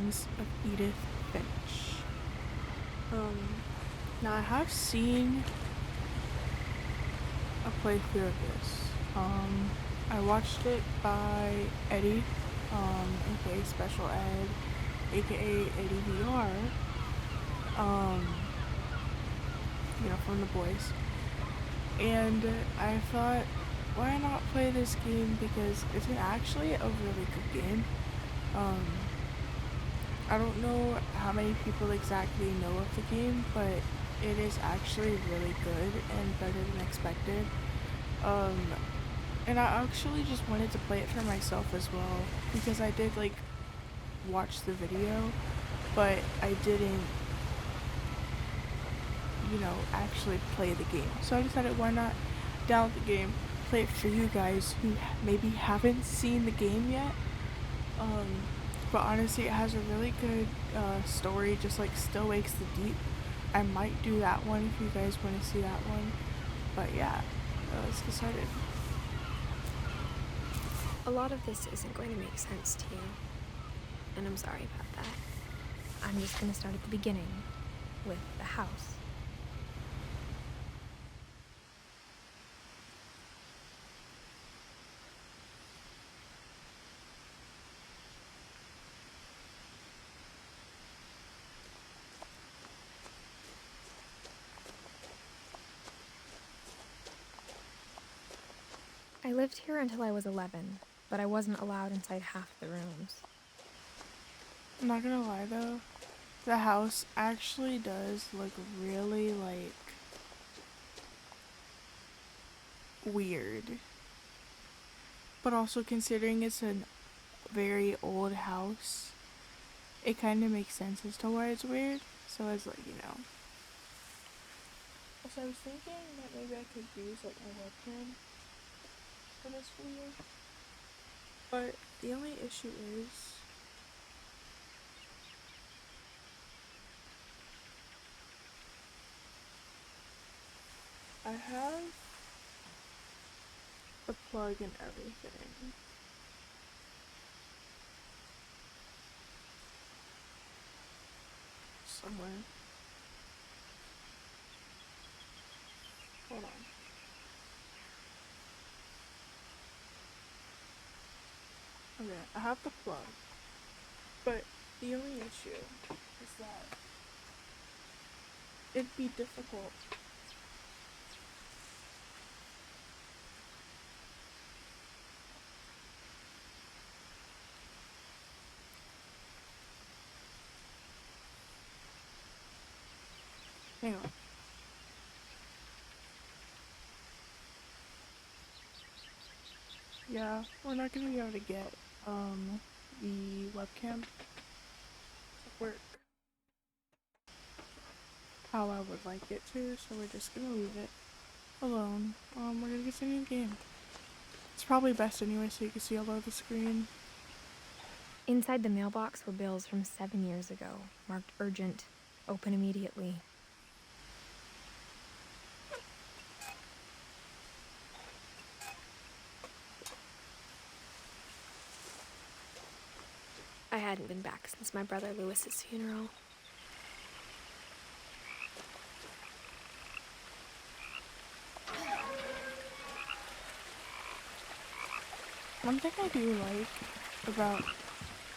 Remains of Edith Finch. Now I have seen a playthrough of this. I watched it by Edith, aka Special Ed, aka ADVR, from the boys. And I thought, why not play this game, because it's actually a really good game. I don't know how many people exactly know of the game, but it is actually really good and better than expected. And I actually just wanted to play it for myself as well, because I did watch the video, but I didn't, actually play the game. So I decided, why not download the game, play it for you guys who maybe haven't seen the game yet. But honestly, it has a really good story, just like Still Wakes the Deep. I might do that one if you guys want to see that one. But yeah, let's get started. A lot of this isn't going to make sense to you, and I'm sorry about that. I'm just going to start at the beginning, with the house. I lived here until I was 11, but I wasn't allowed inside half the rooms. I'm not gonna lie though, the house actually does look really weird. But also, considering it's a very old house, it kind of makes sense as to why it's weird. So it's So I was thinking that maybe I could use my webcam for this video. But the only issue is I have the plug and everything. Somewhere. Hold on. Okay, I have the plug. But the only issue is that it'd be difficult. Hang on. Yeah, we're not gonna be able to get the webcam to work how I would like it to, so we're just gonna leave it alone. We're gonna get a new game. It's probably best anyway, so you can see all over the screen. Inside the mailbox were bills from 7 years ago, marked urgent, open immediately. I hadn't been back since my brother Lewis's funeral. One thing I do like about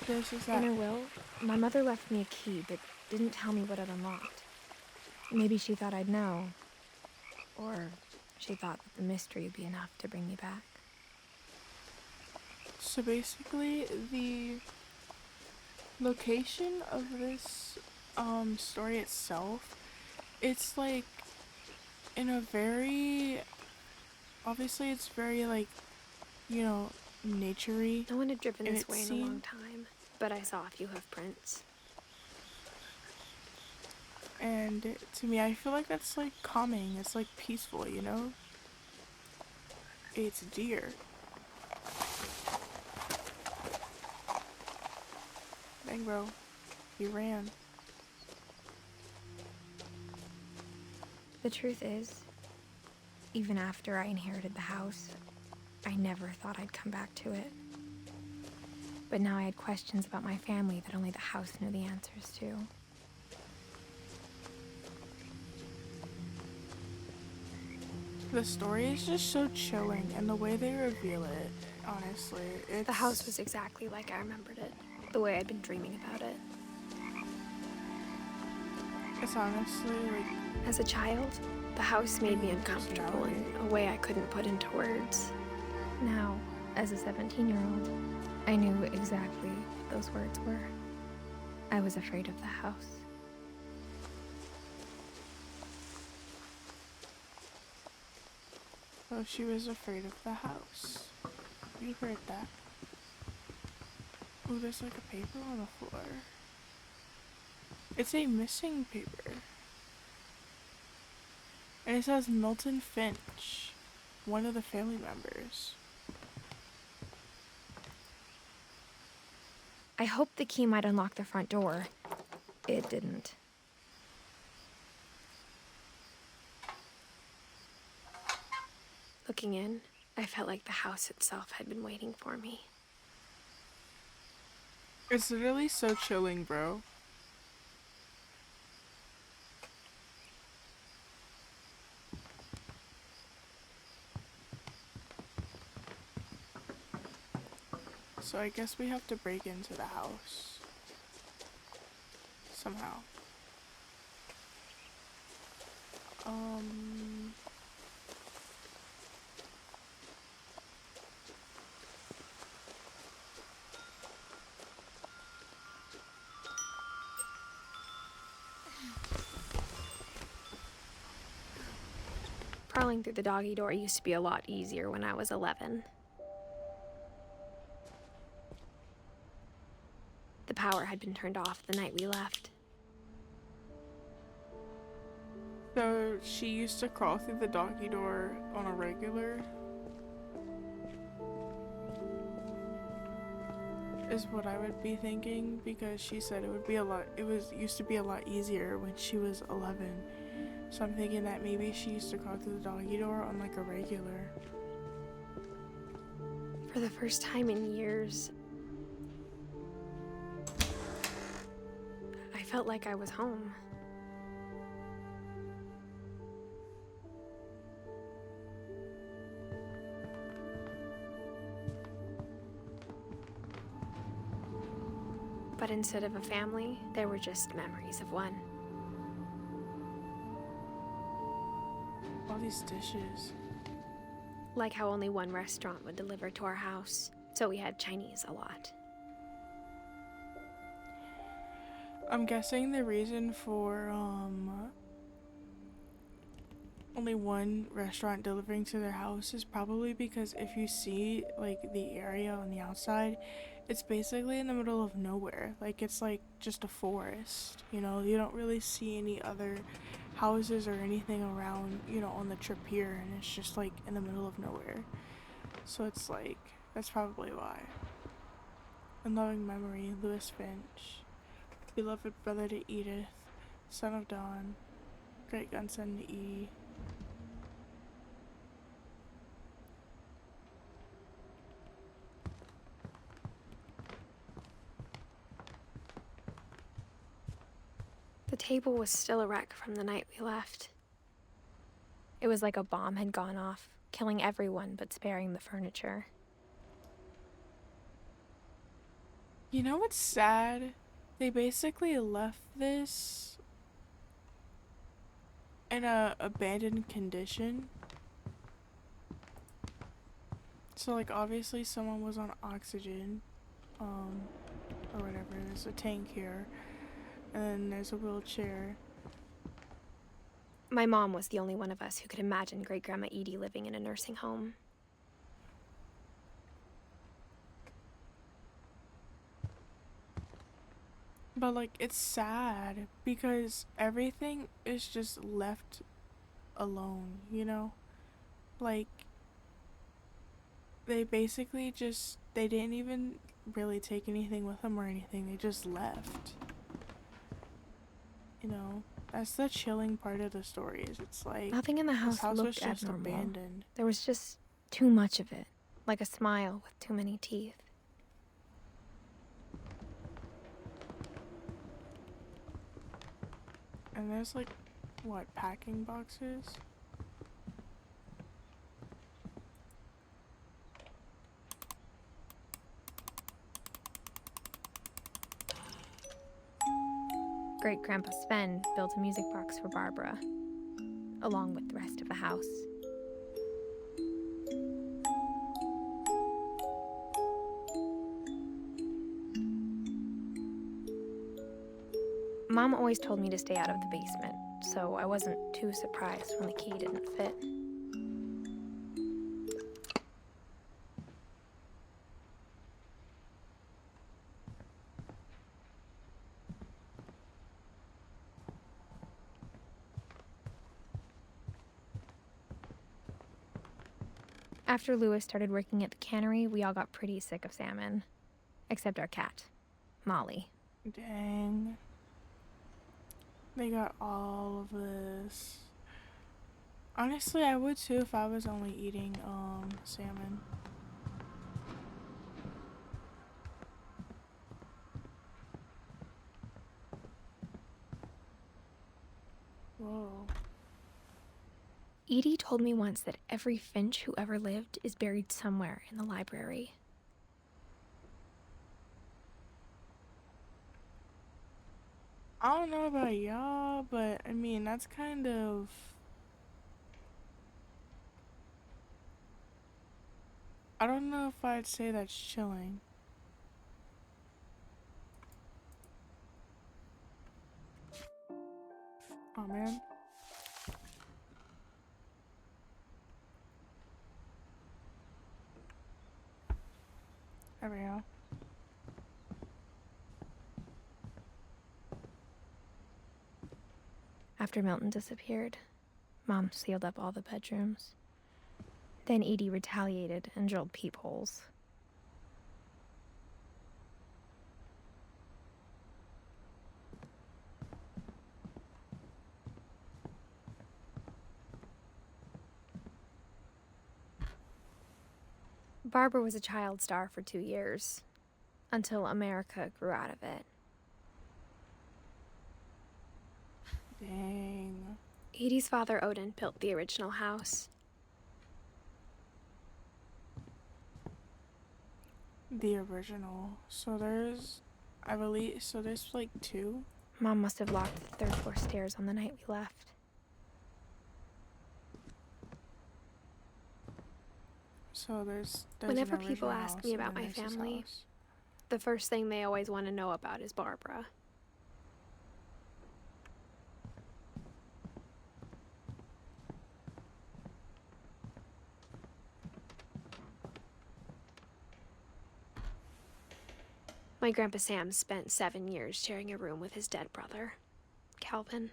this is that In her will, my mother left me a key but didn't tell me what it unlocked. Maybe she thought I'd know, or she thought that the mystery would be enough to bring me back. so basically the location of this story itself, it's in a very, obviously it's very nature-y. No one had driven and this way in a long time, but I saw a few hoof prints. And to me, I feel like that's calming. It's peaceful, It's deer. Dang, bro. He ran. The truth is, even after I inherited the house, I never thought I'd come back to it. But now I had questions about my family that only the house knew the answers to. The story is just so chilling, and the way they reveal it, honestly, it's... The house was exactly like I remembered it, the way I'd been dreaming about it. It's honestly, like... As a child, the house made me uncomfortable in a way I couldn't put into words. Now, as a 17-year-old, I knew exactly what those words were. I was afraid of the house. Oh, she was afraid of the house. You heard that. Oh, there's like a paper on the floor. It's a missing paper. And it says Milton Finch, one of the family members. I hoped the key might unlock the front door. It didn't. Looking in, I felt like the house itself had been waiting for me. It's literally so chilling, bro. So I guess we have to break into the house. Somehow. Crawling through the doggy door used to be a lot easier when I was 11. The power had been turned off the night we left. So she used to crawl through the doggy door on a regular? Is what I would be thinking, because she said used to be a lot easier when she was 11. So I'm thinking that maybe she used to crawl through the doggy door on like a regular. For the first time in years, I felt like I was home. But instead of a family, there were just memories of one. All these dishes. Like how only one restaurant would deliver to our house, so we had Chinese a lot. I'm guessing the reason for only one restaurant delivering to their house is probably because if you see like the area on the outside, it's basically in the middle of nowhere. Like it's like just a forest, you know. You don't really see any other houses or anything around, you know, on the trip here, and it's just like in the middle of nowhere. So it's like, that's probably why. In loving memory, Louis Finch, beloved brother to Edith, son of Dawn, great grandson to Edie. The table was still a wreck from the night we left. It was like a bomb had gone off, killing everyone but sparing the furniture. You know what's sad? They basically left this in a abandoned condition. So like obviously someone was on oxygen, or whatever. There's a tank here, and then there's a wheelchair. My mom was the only one of us who could imagine Great-Grandma Edie living in a nursing home. But like it's sad because everything is just left alone, you know? Like they basically just, they didn't even really take anything with them or anything. They just left. You know, that's the chilling part of the story. Is it's like Nothing in the house this house was looked just abnormal. abandoned. There was just too much of it, like a smile with too many teeth. And there's like, what, packing boxes? Great Grandpa Sven built a music box for Barbara, along with the rest of the house. Mom always told me to stay out of the basement, so I wasn't too surprised when the key didn't fit. After Lewis started working at the cannery, we all got pretty sick of salmon. Except our cat, Molly. Dang. They got all of this. Honestly, I would too if I was only eating salmon. Whoa. Edie told me once that every Finch who ever lived is buried somewhere in the library. I don't know about y'all, but I mean, that's kind of... I don't know if I'd say that's chilling. Oh man. There we go. After Milton disappeared, Mom sealed up all the bedrooms. Then Edie retaliated and drilled peepholes. Barbara was a child star for 2 years, until America grew out of it. Dang. Edie's father, Odin, built the original house. The original. So there's, I believe, so there's like 2. Mom must have locked the 3rd floor stairs on the night we left. So there's Whenever an people original ask house me and about then my there's this family, house. the first thing they always want to know about is Barbara. My Grandpa Sam spent 7 years sharing a room with his dead brother, Calvin.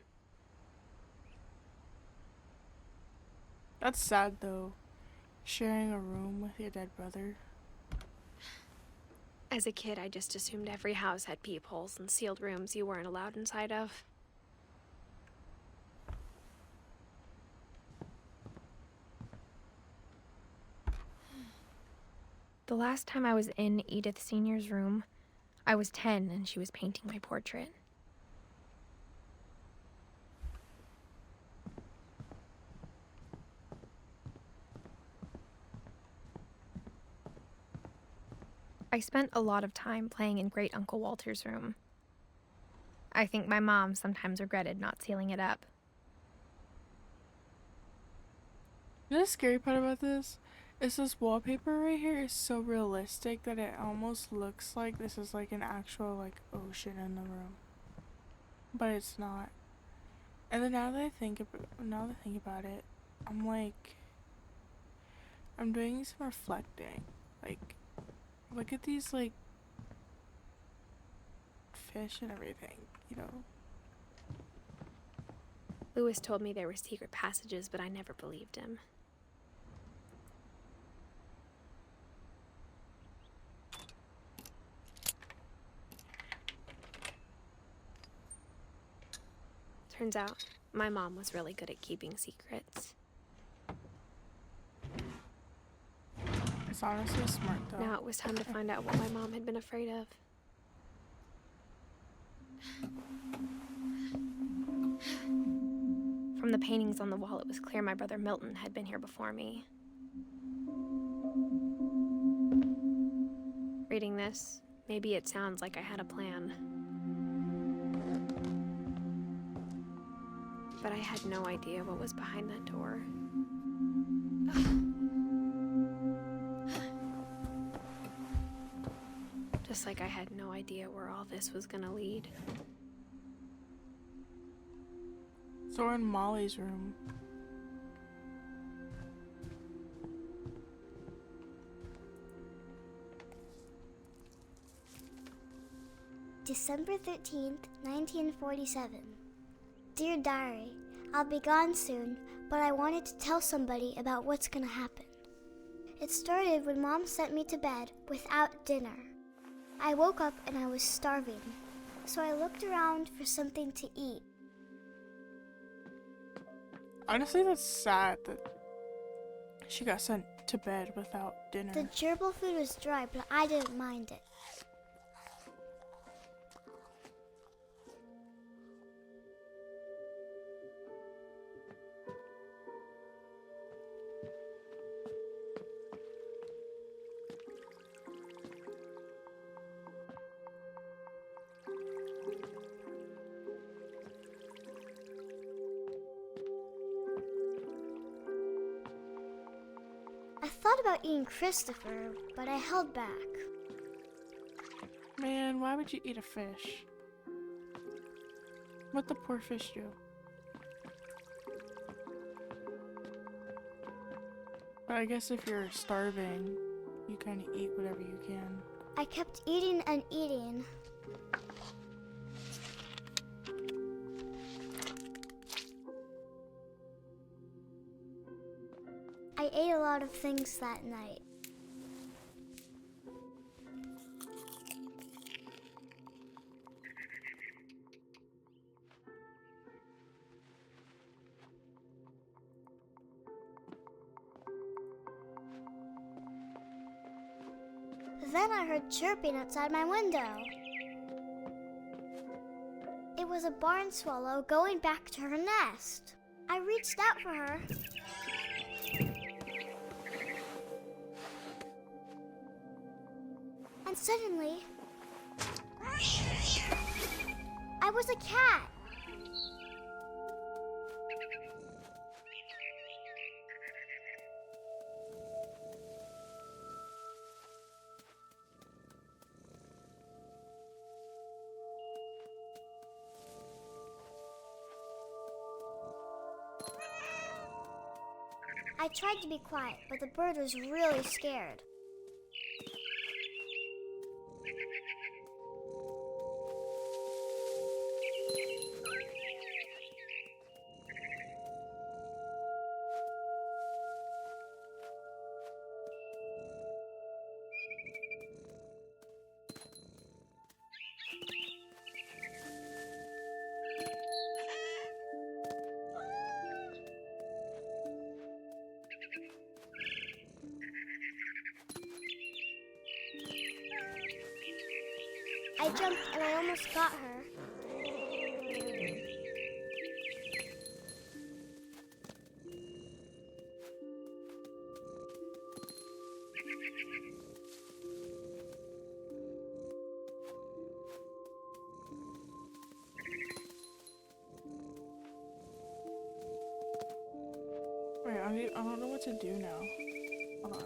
That's sad though. Sharing a room with your dead brother. As a kid, I just assumed every house had peepholes and sealed rooms you weren't allowed inside of. The last time I was in Edith Sr.'s room, I was 10 and she was painting my portrait. I spent a lot of time playing in Great Uncle Walter's room. I think my mom sometimes regretted not sealing it up. You know the scary part about this? Is this wallpaper right here is so realistic that it almost looks like this is like an actual like ocean in the room. But it's not. And then now that I think about it, I'm like, I'm doing some reflecting. Like, look at these like fish and everything, you know? Lewis told me there were secret passages, but I never believed him. Turns out, my mom was really good at keeping secrets. It's honestly smart though. Now it was time to find out what my mom had been afraid of. the paintings on the wall, it was clear my brother Milton had been here before me. Reading this, maybe it sounds like I had a plan. But I had no idea what was behind that door. Just like I had no idea where all this was gonna lead. So we're in Molly's room. December 13th, 1947. Dear Diary, I'll be gone soon, but I wanted to tell somebody about what's gonna happen. It started when Mom sent me to bed without dinner. I woke up and I was starving, so I looked around for something to eat. Honestly, that's sad that she got sent to bed without dinner. The gerbil food was dry, but I didn't mind it. I thought about eating Christopher, but I held back. Man, why would you eat a fish? What the poor fish do? But I guess if you're starving, you kind of eat whatever you can. I kept eating and eating. I ate a lot of things that night. Then I heard chirping outside my window. It was a barn swallow going back to her nest. I reached out for her. And suddenly, I was a cat. I tried to be quiet, but the bird was really scared. I jumped and I almost got her. Wait, I don't know what to do now. Hold on.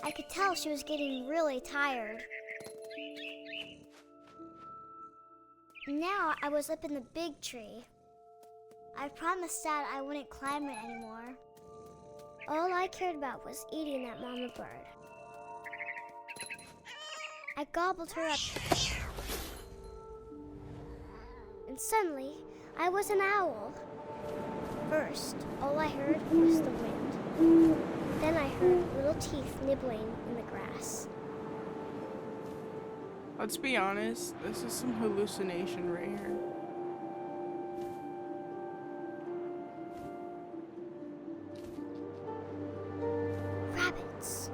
I could tell she was getting really tired. Now I was up in the big tree. I promised Dad I wouldn't climb it anymore. All I cared about was eating that mama bird. I gobbled her up. And suddenly, I was an owl. First, all I heard was the wind. Then I heard little teeth nibbling in the grass. Let's be honest, this is some hallucination right here. Rabbits.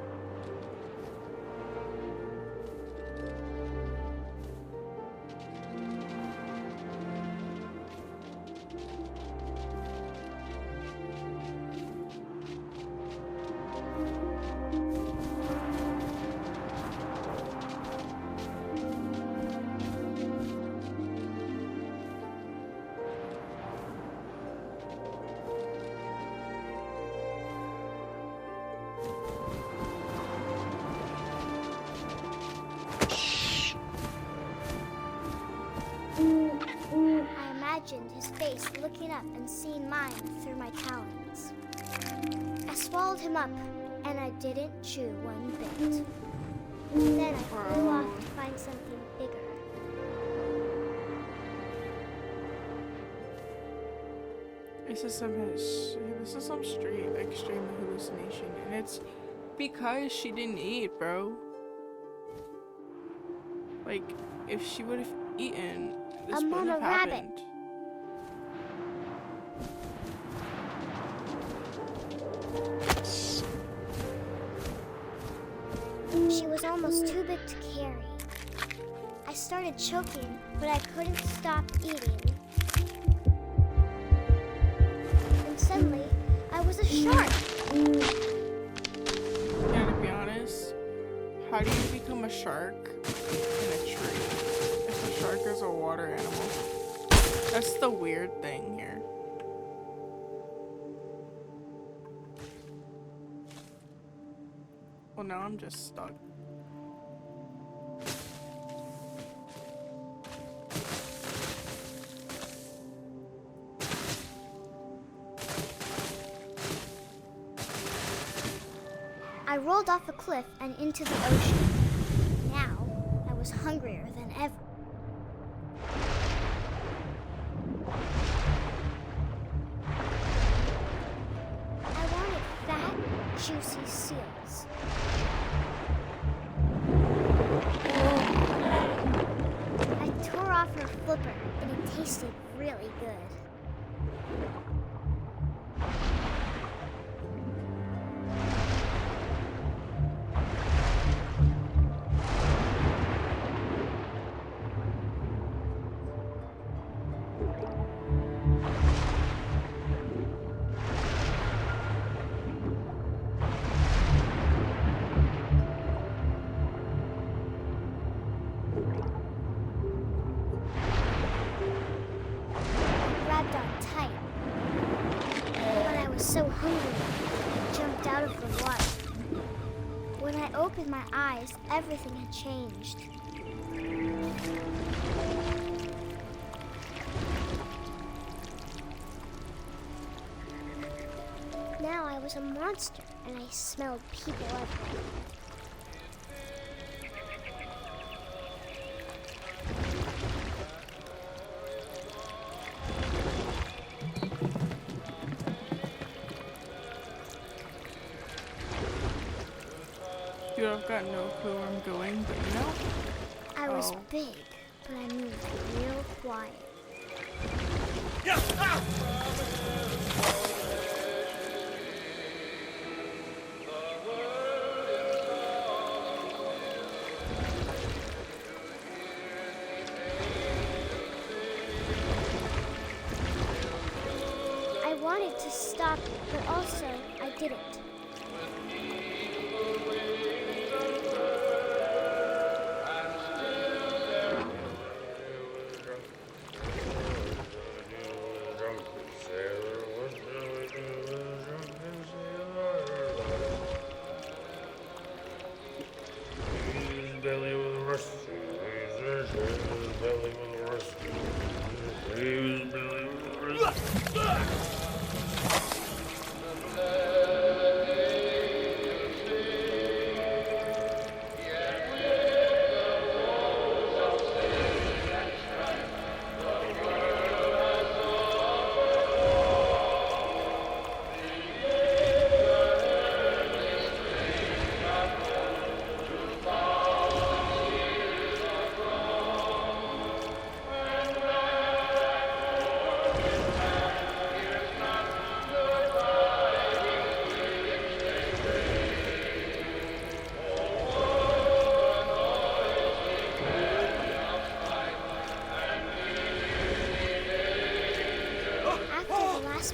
imagined his face looking up and seeing mine through my talons. I swallowed him up, and I didn't chew one bit. Then I flew off to find something bigger. This is some straight extreme hallucination, and it's because she didn't eat, bro. Like, if she would have eaten, this wouldn't have happened. She was almost too big to carry. I started choking, but I couldn't stop eating. And suddenly, I was a shark. Yeah, to be honest, how do you become a shark in a tree if a shark is a water animal? That's the weird thing here. Well, now I'm just stuck. I rolled off a cliff and into the ocean. Now, I was hungrier than ever. I wanted fat, juicy seals. I tore off her flipper, and it tasted really good. So hungry, I jumped out of the water. When I opened my eyes, everything had changed. Now I was a monster, and I smelled people everywhere. Dude, I've got no clue where I'm going, but you know? I was big, but I moved real quiet. I wanted to stop, but also I didn't.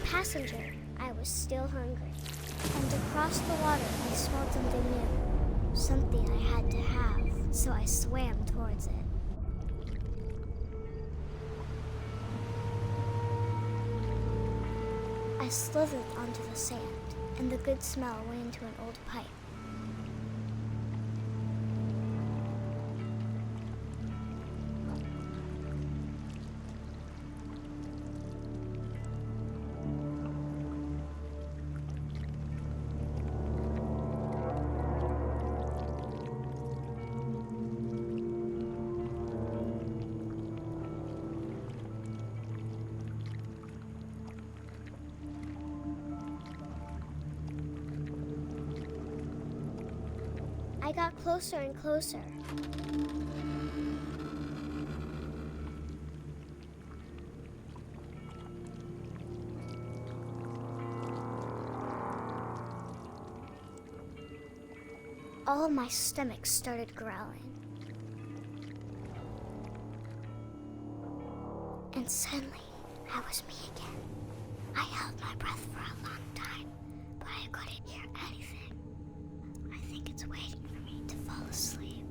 Passenger, I was still hungry. And across the water, I smelled something new. Something I had to have, so I swam towards it. I slithered onto the sand, and the good smell went into an old pipe. I got closer and closer. All of my stomach started growling. And suddenly, I was me again. I held my breath for a long time, but I couldn't hear anything. I think it's waiting for me to fall asleep.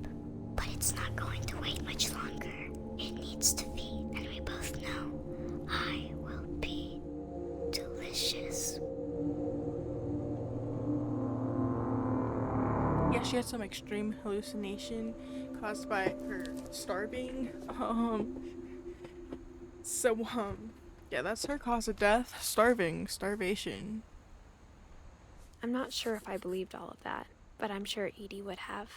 But it's not going to wait much longer. It needs to feed, and we both know I will be delicious. Yeah, she had some extreme hallucination caused by her starving. Yeah, that's her cause of death. Starvation. I'm not sure if I believed all of that, but I'm sure Edie would have.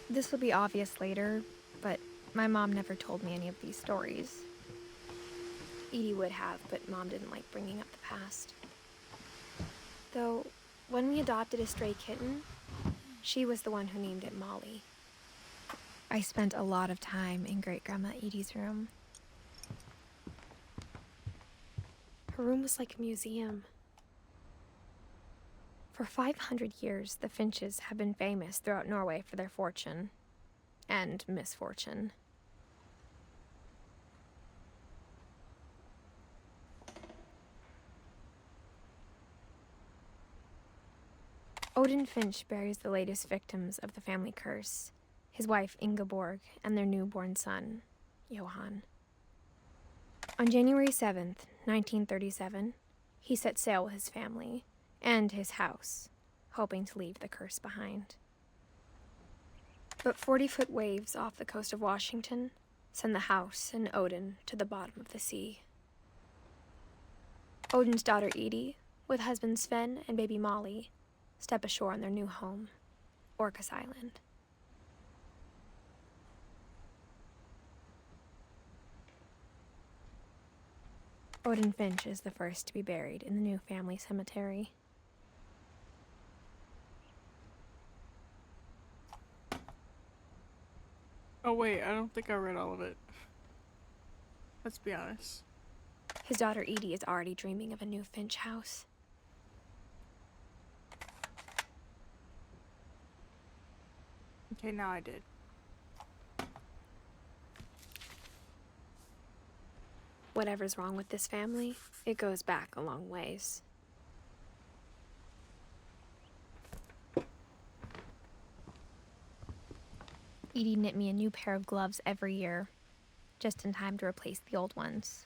This will be obvious later, but my mom never told me any of these stories. Edie would have, but Mom didn't like bringing up the past. Though, when we adopted a stray kitten, she was the one who named it Molly. I spent a lot of time in Great-Grandma Edie's room. Her room was like a museum. For 500 years, the Finches have been famous throughout Norway for their fortune and misfortune. Odin Finch buries the latest victims of the family curse, his wife Ingeborg and their newborn son, Johan. On January 7th, 1937, he set sail with his family and his house, hoping to leave the curse behind. But 40-foot waves off the coast of Washington send the house and Odin to the bottom of the sea. Odin's daughter Edie, with husband Sven and baby Molly, step ashore on their new home, Orcas Island. Odin Finch is the first to be buried in the new family cemetery. Oh wait, I don't think I read all of it. Let's be honest. His daughter Edie is already dreaming of a new Finch house. Okay, now I did. Whatever's wrong with this family, it goes back a long ways. Edie knit me a new pair of gloves every year, just in time to replace the old ones.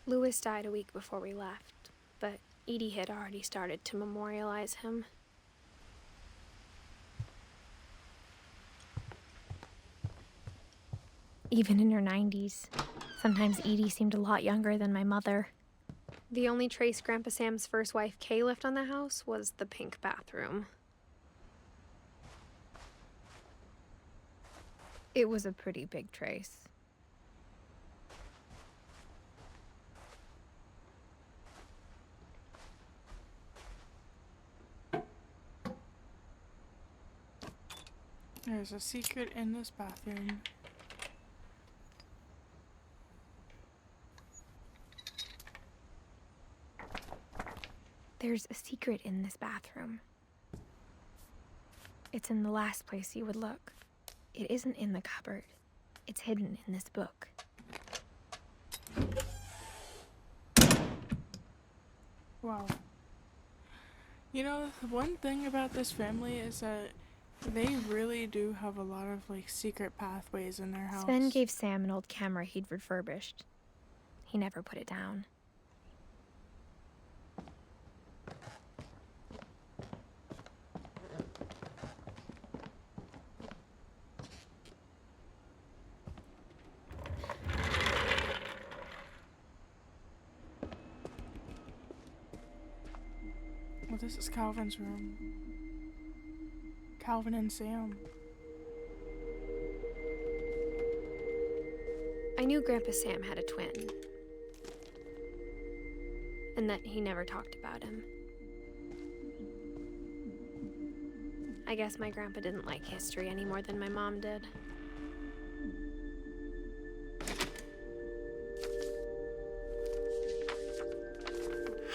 Louis died a week before we left, but Edie had already started to memorialize him. Even in her 90s, sometimes Edie seemed a lot younger than my mother. The only trace Grandpa Sam's first wife, Kay, left on the house was the pink bathroom. It was a pretty big trace. There's a secret in this bathroom. There's a secret in this bathroom. It's in the last place you would look. It isn't in the cupboard. It's hidden in this book. Wow. You know, the one thing about this family is that they really do have a lot of, like, secret pathways in their house. Sven gave Sam an old camera he'd refurbished. He never put it down. Well, this is Calvin's room. Calvin and Sam. I knew Grandpa Sam had a twin, and that he never talked about him. I guess my grandpa didn't like history any more than my mom did.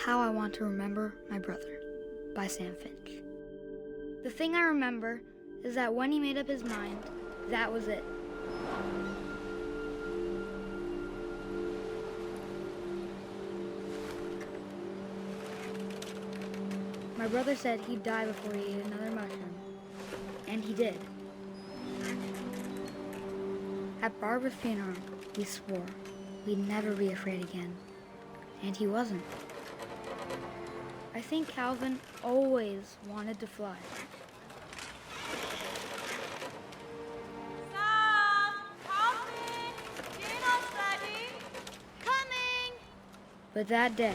How I Want to Remember My Brother by Sam Finch. The thing I remember is that when he made up his mind, that was it. My brother said he'd die before he ate another mushroom, and he did. At Barbara's funeral, we swore we'd never be afraid again, and he wasn't. I think Calvin always wanted to fly. Sam! Calvin! Dinner's ready! Coming! But that day,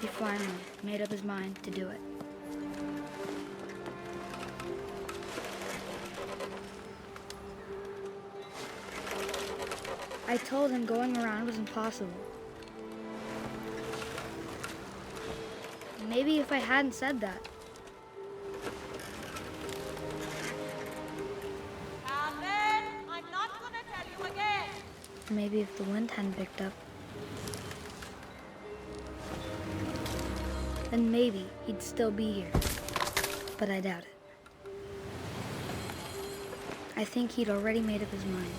he finally made up his mind to do it. I told him going around was impossible. Maybe if I hadn't said that. Calvin! I'm not gonna tell you again! Maybe if the wind hadn't picked up. Then maybe he'd still be here. But I doubt it. I think he'd already made up his mind.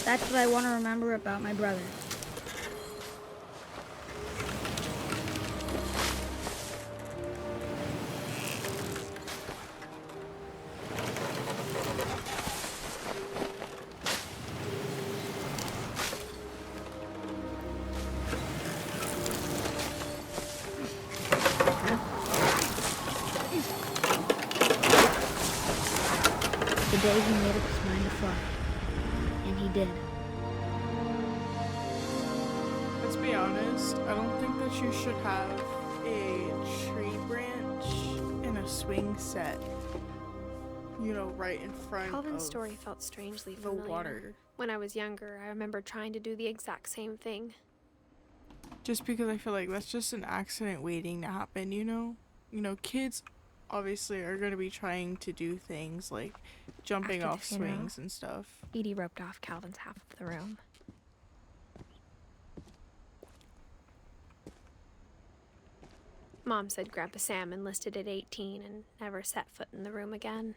That's what I want to remember about my brother. The day he made up his mind to fly. And he did. Let's be honest, I don't think that you should have a tree branch and a swing set, you know, right in front Calvin's of story felt strangely the familiar. water. When I was younger, I remember trying to do the exact same thing. Just because I feel like that's just an accident waiting to happen, you know? You know, kids obviously are going to be trying to do things like jumping After the off funeral, swings and stuff. Edie roped off Calvin's half of the room. Mom said Grandpa Sam enlisted at 18 and never set foot in the room again.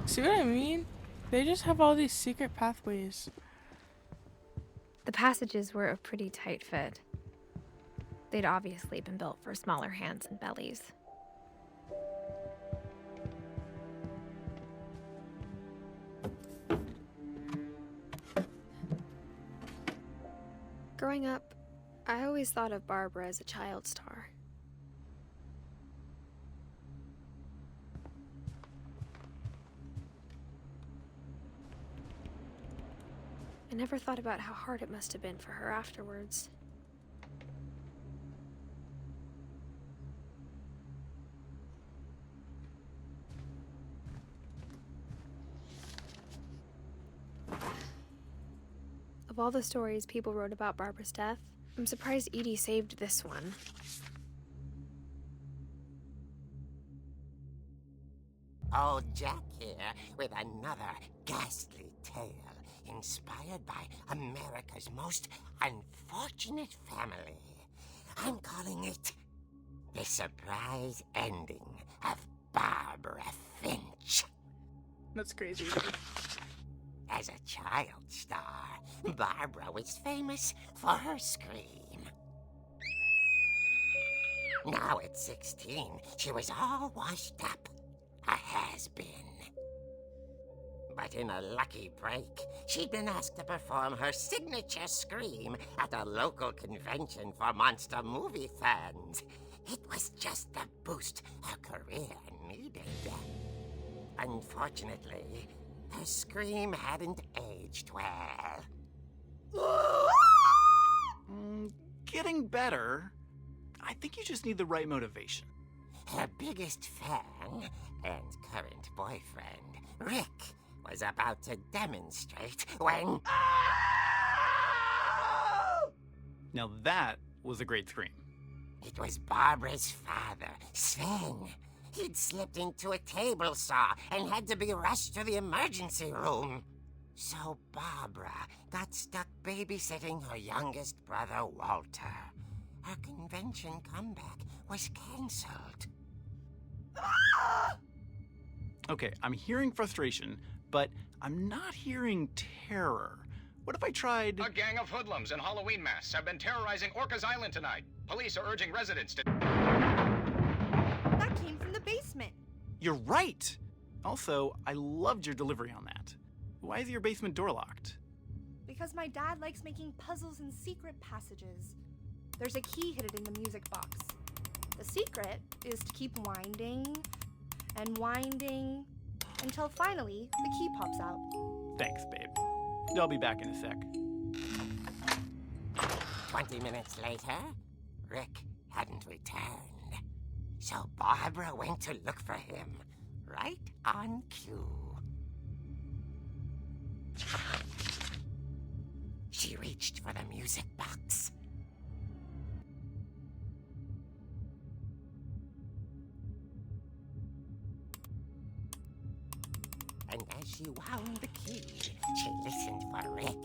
See what I mean? They just have all these secret pathways. The passages were a pretty tight fit. They'd obviously been built for smaller hands and bellies. Growing up, I always thought of Barbara as a child star. I never thought about how hard it must have been for her afterwards. Of all the stories people wrote about Barbara's death, I'm surprised Edie saved this one. Old Jack here with another ghastly tale inspired by America's most unfortunate family. I'm calling it The Surprise Ending of Barbara Finch. That's crazy. As a child star, Barbara was famous for her scream. Now at 16, she was all washed up. A has-been. But in a lucky break, she'd been asked to perform her signature scream at a local convention for monster movie fans. It was just the boost her career needed. Unfortunately, her scream hadn't aged well. Getting better. I think you just need the right motivation. Her biggest fan and current boyfriend, Rick, was about to demonstrate when... Now that was a great scream. It was Barbara's father, Sven. He'd slipped into a table saw and had to be rushed to the emergency room. So Barbara got stuck babysitting her youngest brother, Walter. Her convention comeback was cancelled. Okay, I'm hearing frustration, but I'm not hearing terror. What if I tried... A gang of hoodlums in Halloween masks have been terrorizing Orcas Island tonight. Police are urging residents to... That came from the basement. You're right! Also, I loved your delivery on that. Why is your basement door locked? Because my dad likes making puzzles and secret passages. There's a key hidden in the music box. The secret is to keep winding and winding until finally the key pops out. Thanks, babe. I'll be back in a sec. 20 minutes later, Rick hadn't returned. So Barbara went to look for him, right on cue. She reached for the music box. And as she wound the key, she listened for Rick,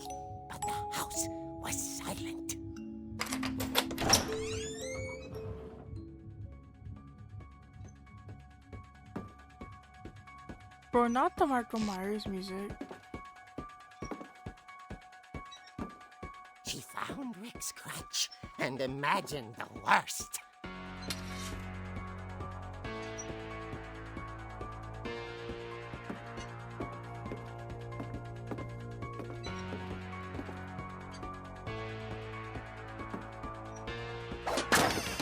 but the house was silent. Bro, not the Michael Myers music. She found Rick's crutch and imagined the worst.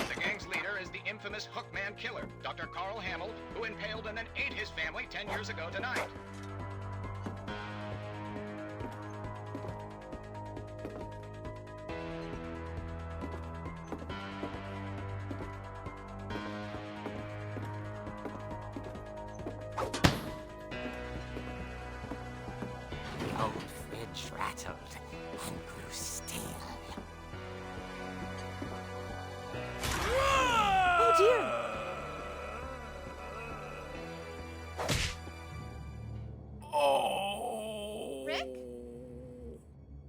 The gang's leader is the infamous Hookman killer, Dr. Carl Hamill, who impaled and then ate his family 10 years ago tonight. The old fridge rattled and grew still. Oh dear! Oh! Rick?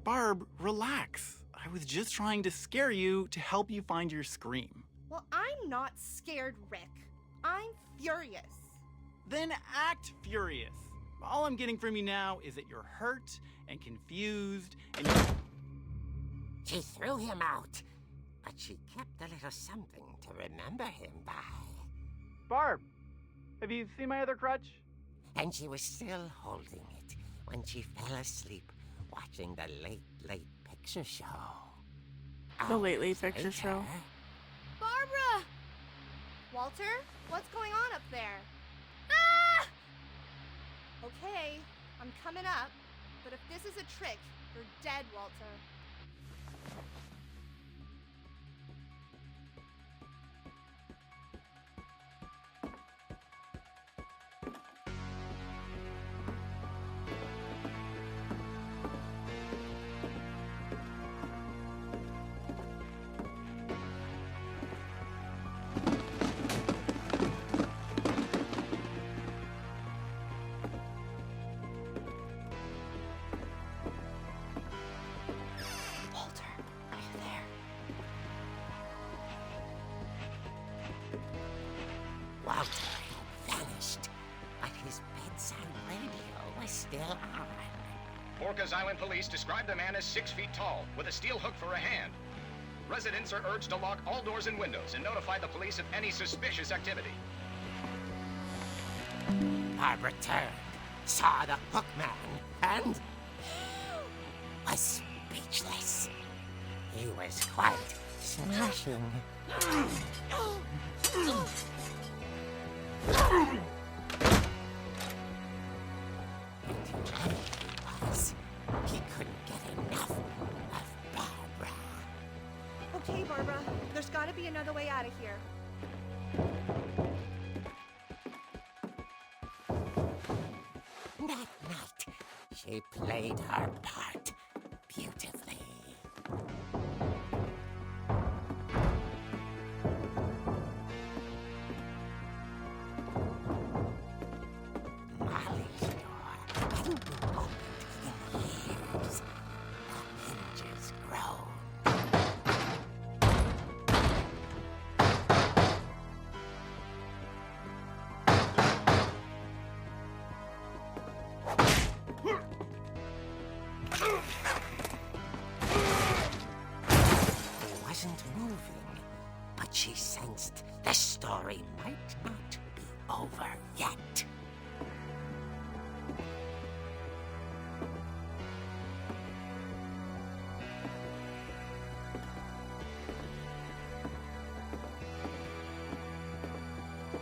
Barb, relax. I was just trying to scare you to help you find your scream. Well, I'm not scared, Rick. I'm furious. Then act furious. All I'm getting from you now is that you're hurt and confused and She threw him out, but she kept a little something to remember him by. Barb, have you seen my other crutch? And she was still holding it when she fell asleep watching the Late Picture Show. The Late Hours Picture Show. later, Barbara! Walter, what's going on up there? Ah! Okay, I'm coming up, but if this is a trick, you're dead, Walter. Walter, are you there? Walter had vanished, but his bedside radio was still on. Orcas Island police describe the man as 6 feet tall, with a steel hook for a hand. Residents are urged to lock all doors and windows and notify the police of any suspicious activity. Barbara turned saw the hook man, and was speechless. He was quite smashing. He couldn't get enough of Barbara. Okay, Barbara, there's gotta be another way out of here. That night, she played her part beautifully. Molly's door hadn't been opened in years. The hinges groaned. He wasn't moving, but she sensed the story might not be over yet.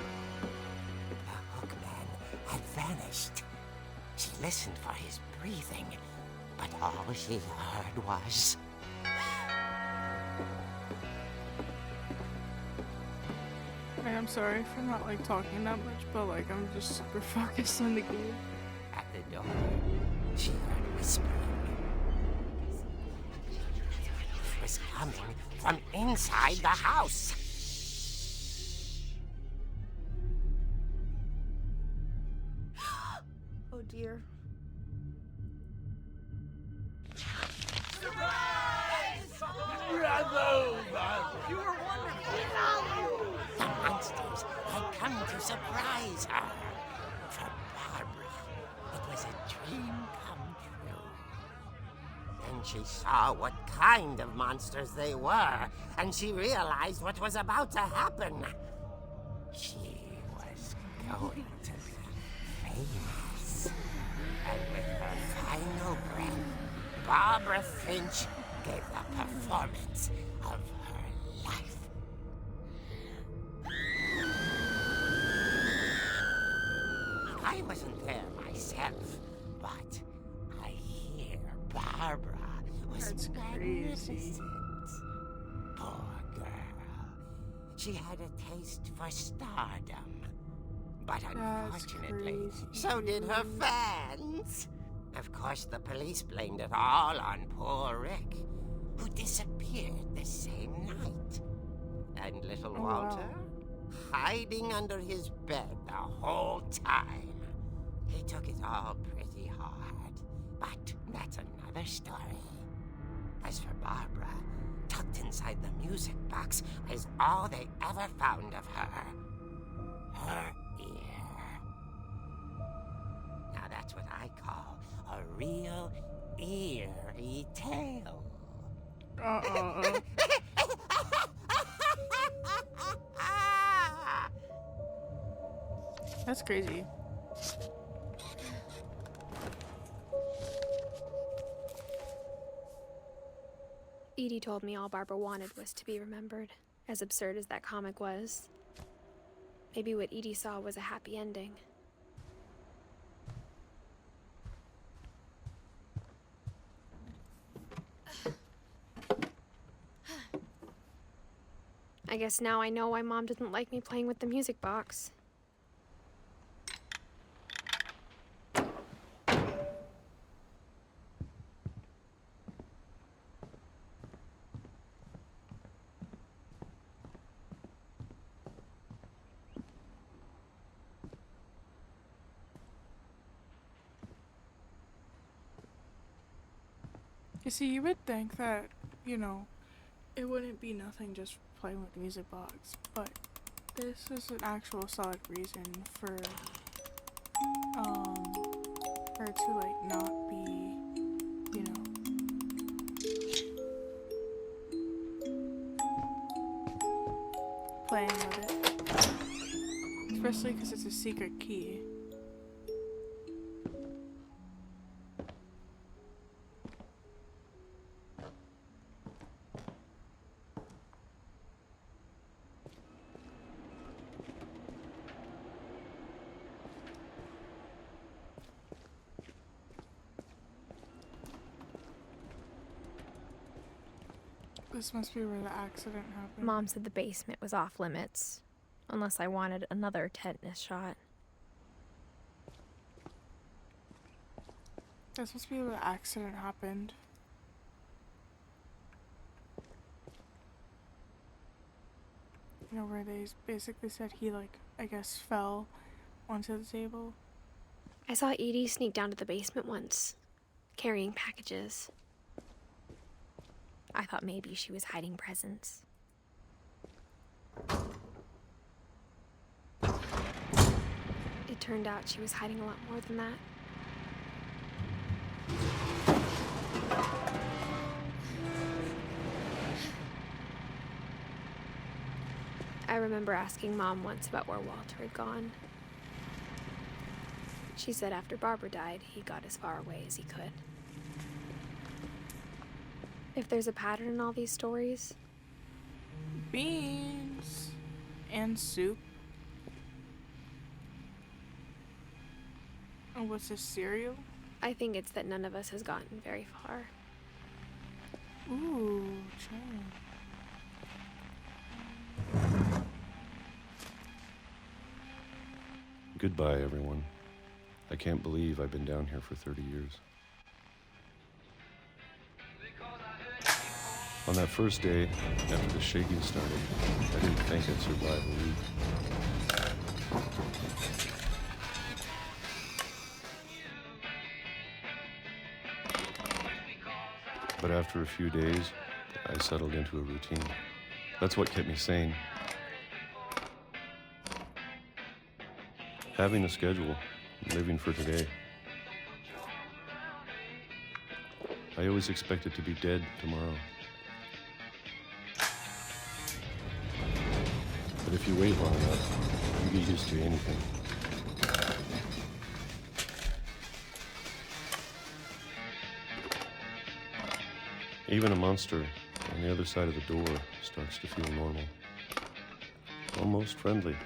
The hookman had vanished. She listened for his breathing, but all she heard was... And I'm sorry for not like talking that much, but like I'm just super focused on the game. At the door, she heard whispering. It was coming from inside the house. Oh dear. The monsters had come to surprise her. For Barbara, it was a dream come true. Then she saw what kind of monsters they were, and she realized what was about to happen. She was going to be famous. And with her final breath, Barbara Finch gave the performance of her life. I wasn't there myself, but I hear Barbara was That's crazy. magnificent. Poor girl. She had a taste for stardom. But unfortunately, crazy. so did her fans. Of course, the police blamed it all on poor Rick, who disappeared the same night. And little Oh, Walter, wow. hiding under his bed the whole time. He took it all pretty hard, but that's another story. As for Barbara, tucked inside the music box is all they ever found of her. Her ear. Now that's what I call a real eerie tale. That's crazy. Edie told me all Barbara wanted was to be remembered, as absurd as that comic was. Maybe what Edie saw was a happy ending. I guess now I know why Mom didn't like me playing with the music box. You see, you would think that, you know, it wouldn't be nothing just playing with the music box, but this is an actual solid reason for her to like not be, you know, playing with it. Especially because it's a secret key. This must be where the accident happened. Mom said the basement was off limits, unless I wanted another tetanus shot. This must be where the accident happened. You know, where they basically said he, like, I guess fell onto the table. I saw Edie sneak down to the basement once, carrying packages. I thought maybe she was hiding presents. It turned out she was hiding a lot more than that. I remember asking Mom once about where Walter had gone. She said after Barbara died, he got as far away as he could. If there's a pattern in all these stories... Beans and soup. And what's this, cereal? I think it's that none of us has gotten very far. Ooh, chill. Goodbye, everyone. I can't believe I've been down here for 30 years. On that first day, after the shaking started, I didn't think I'd survive a week. But after a few days, I settled into a routine. That's what kept me sane. Having a schedule, living for today. I always expected to be dead tomorrow. But if you wait long enough, you get used to anything. Even a monster on the other side of the door starts to feel normal. Almost friendly.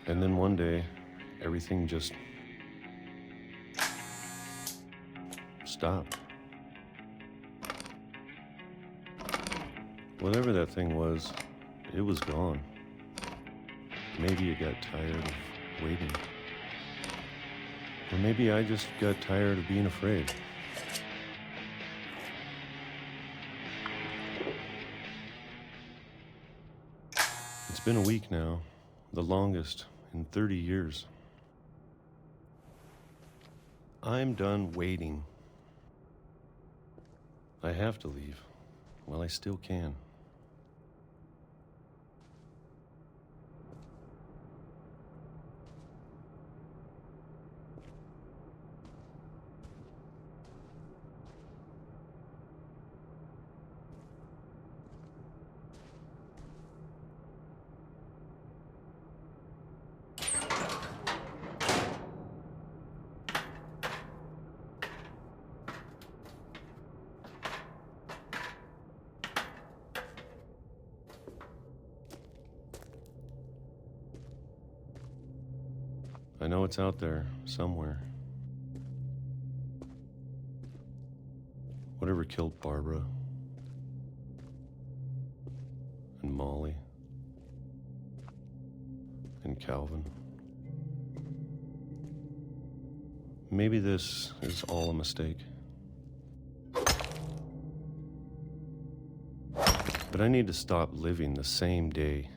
And then one day, everything just stopped. Whatever that thing was, it was gone. Maybe it got tired of waiting. Or maybe I just got tired of being afraid. It's been a week now, the longest in 30 years. I'm done waiting. I have to leave while I still can. I know it's out there, somewhere. Whatever killed Barbara and Molly and Calvin. Maybe this is all a mistake. But I need to stop living the same day,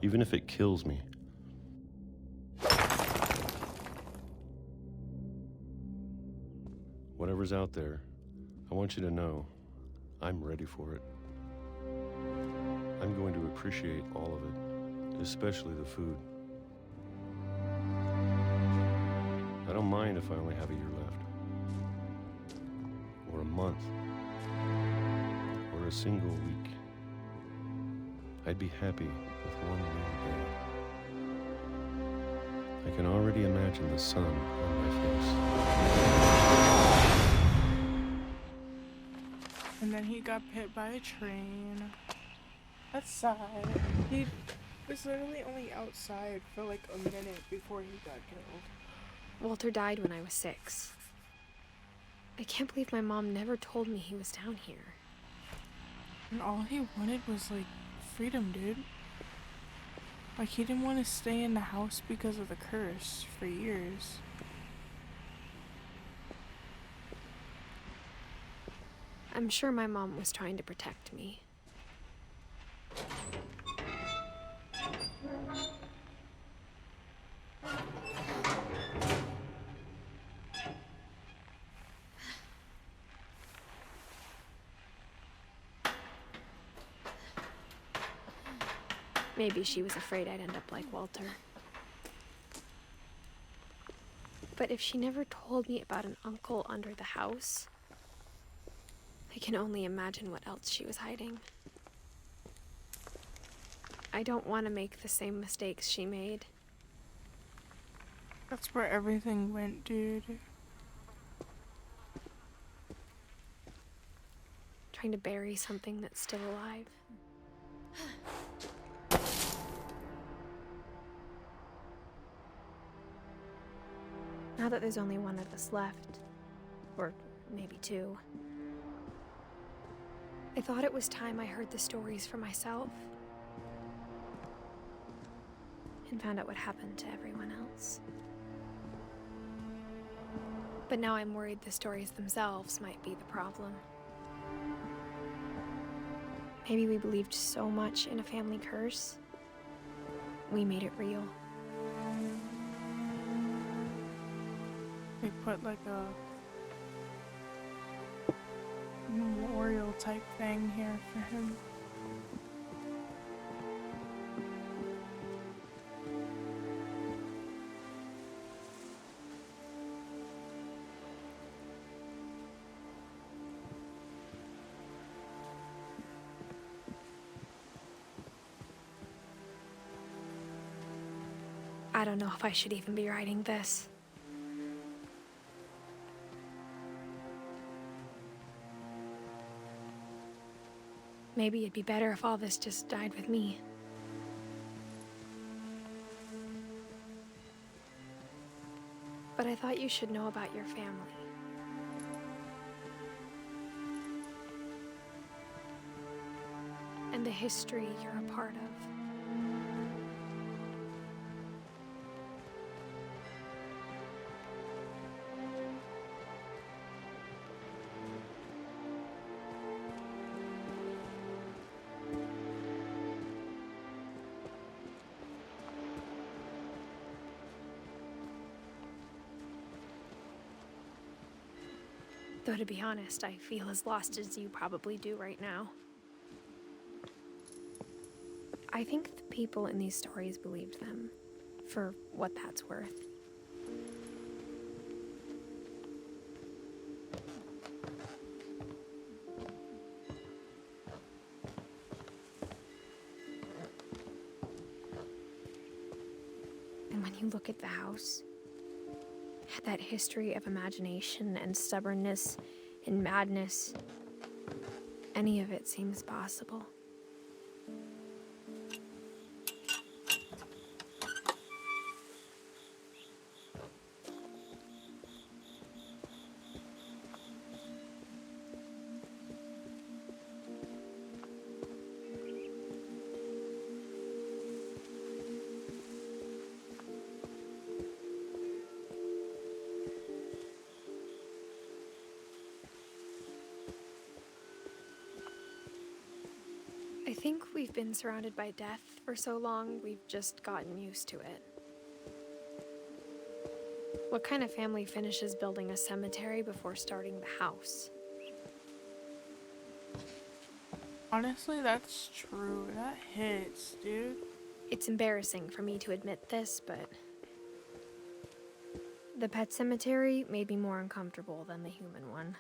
even if it kills me. Whatever's out there, I want you to know I'm ready for it. I'm going to appreciate all of it, especially the food. I don't mind if I only have a year left, or a month, or a single week. I'd be happy with one real day. I can already imagine the sun on my face. And then he got hit by a train. That's sad. He was literally only outside for like a minute before he got killed. Walter died when I was 6. I can't believe my mom never told me he was down here. And all he wanted was like freedom, dude. Like he didn't want to stay in the house because of the curse for years. I'm sure my mom was trying to protect me. Maybe she was afraid I'd end up like Walter. But if she never told me about an uncle under the house, I can only imagine what else she was hiding. I don't want to make the same mistakes she made. That's where everything went, dude. Trying to bury something that's still alive. Now that there's only one of us left, or maybe 2, I thought it was time I heard the stories for myself and found out what happened to everyone else. But now I'm worried the stories themselves might be the problem. Maybe we believed so much in a family curse, we made it real. They put like a memorial type thing here for him. I don't know if I should even be writing this. Maybe it'd be better if all this just died with me. But I thought you should know about your family. And the history you're a part of. Though to be honest, I feel as lost as you probably do right now. I think the people in these stories believed them, for what that's worth. And when you look at the house, that history of imagination and stubbornness and madness, any of it seems possible. I think we've been surrounded by death for so long, we've just gotten used to it. What kind of family finishes building a cemetery before starting the house? Honestly, that's true. That hits, dude. It's embarrassing for me to admit this, but the pet cemetery made me more uncomfortable than the human one.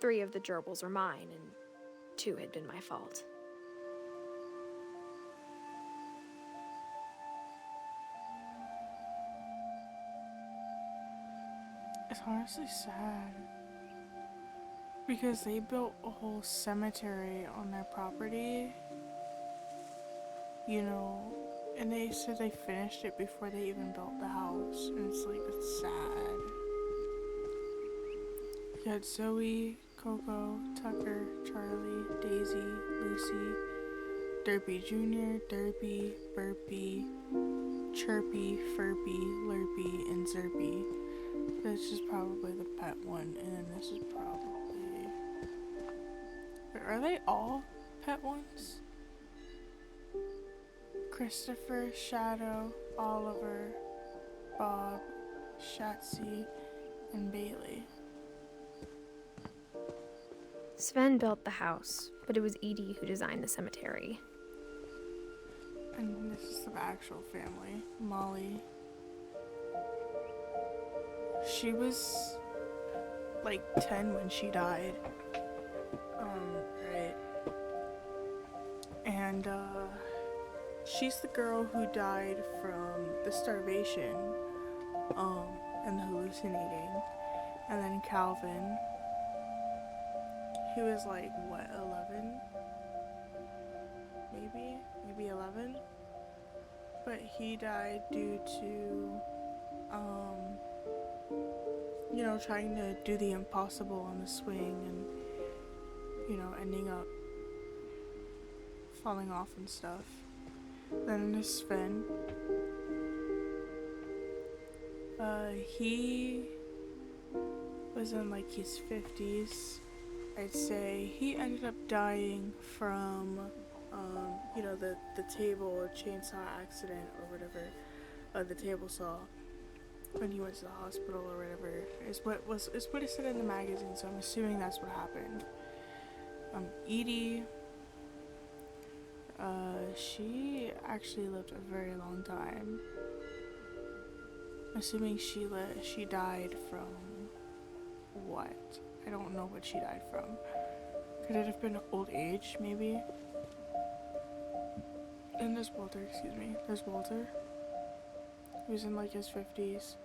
3 of the gerbils were mine, and 2 had been my fault. It's honestly sad. Because they built a whole cemetery on their property. you know, and they said they finished it before they even built the house, and it's like, it's sad. You had Zoe, Coco, Tucker, Charlie, Daisy, Lucy, Derpy Jr., Derpy, Burpy, Chirpy, Furpy, Lurpy, and Zerpy. This is probably the pet one, and then this is probably... But are they all pet ones? Christopher, Shadow, Oliver, Bob, Shatsy, and Bailey. Sven built the house, but it was Edie who designed the cemetery. And this is the actual family. Molly. She was like 10 when she died. Right. And she's the girl who died from the starvation, and the hallucinating. And then Calvin, he was like, what, 11? Maybe 11? But he died due to, you know, trying to do the impossible on the swing and, you know, ending up falling off and stuff. Then there's Sven. He was in like his 50s. I'd say he ended up dying from, you know, the table or chainsaw accident or whatever, the table saw when he went to the hospital or whatever. Is what it said in the magazine, so I'm assuming that's what happened. Edie, she actually lived a very long time. Assuming she died from what? I don't know what she died from. Could it have been old age, maybe? And there's Walter, excuse me. There's Walter. He was in like his 50s.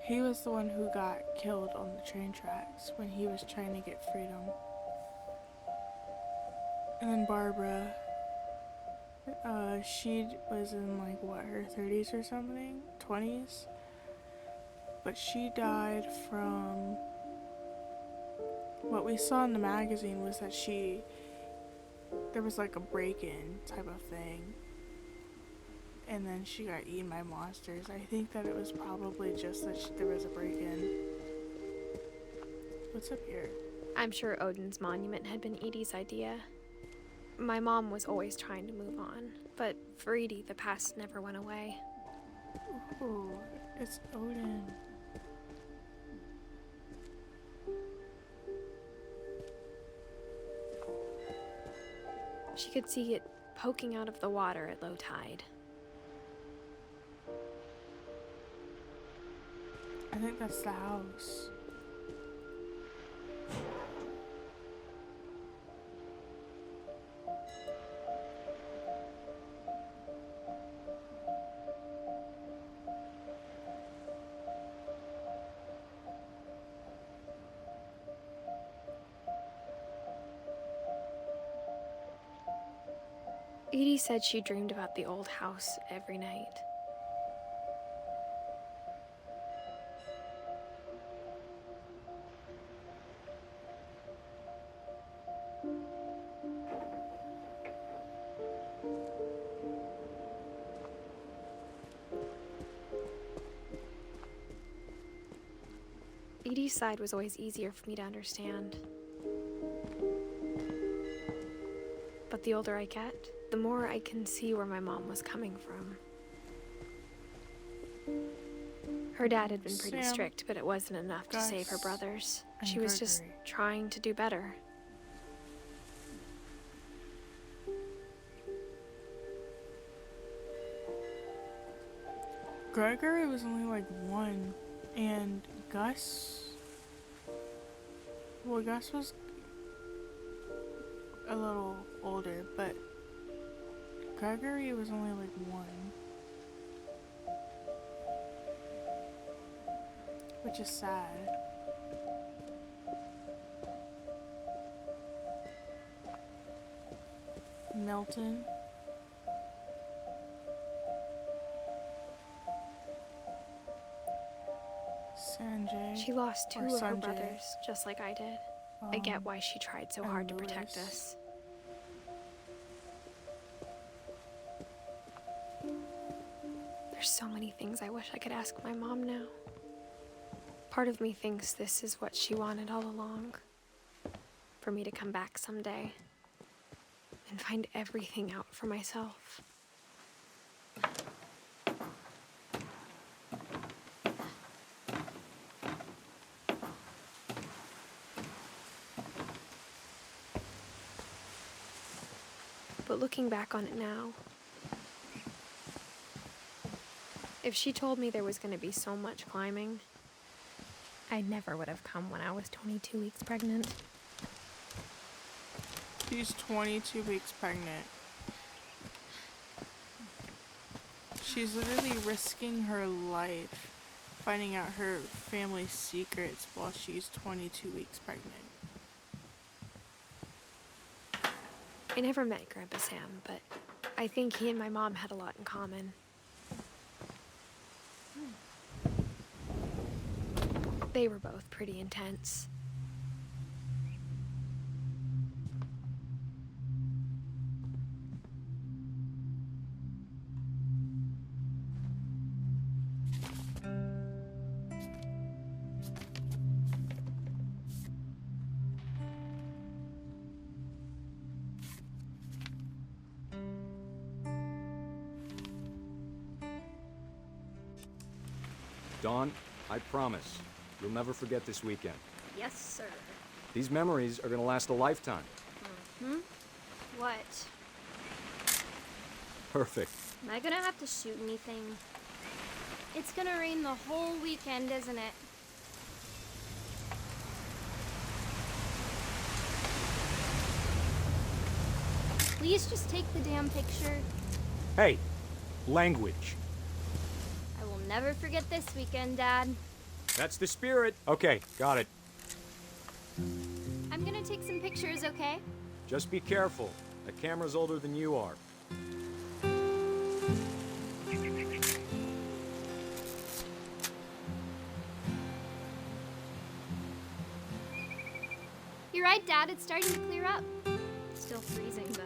He was the one who got killed on the train tracks when he was trying to get freedom. And then Barbara, she was in like what, her 30s or something? 20s? But she died from, what we saw in the magazine was that there was like a break-in type of thing. And then she got eaten by monsters. I think that it was probably just that there was a break-in. What's up here? I'm sure Odin's monument had been Edie's idea. My mom was always trying to move on, but for Edie, the past never went away. Ooh, it's Odin. She could see it poking out of the water at low tide. I think that's the house. Edie said she dreamed about the old house every night. Edie's side was always easier for me to understand. But the older I get, the more I can see where my mom was coming from. Her dad had been pretty Sam, strict, but it wasn't enough to save her Gus, brothers. and She was just Gregory. trying to do better. Gregory was only like 1, and Gus... Well, Gus was a little older, but Gregory was only like 1. Which is sad. And Elton. Sanjay. She lost two or of her Sanjay. brothers, just like I did. I get why she tried so and hard to protect Lewis. us. There's so many things I wish I could ask my mom now. Part of me thinks this is what she wanted all along. For me to come back someday and find everything out for myself. But looking back on it now, if she told me there was going to be so much climbing, I never would have come when I was 22 weeks pregnant. She's 22 weeks pregnant. She's literally risking her life finding out her family's secrets while she's 22 weeks pregnant. I never met Grandpa Sam, but I think he and my mom had a lot in common. They were both pretty intense. Dawn, I promise, you'll never forget this weekend. Yes, sir. These memories are gonna last a lifetime. What? Perfect. Am I gonna have to shoot anything? It's gonna rain the whole weekend, isn't it? Please just take the damn picture. Hey, language. I will never forget this weekend, Dad. That's the spirit. Okay, got it. I'm gonna take some pictures, okay? Just be careful. The camera's older than you are. You're right, Dad. It's starting to clear up. Still freezing, though.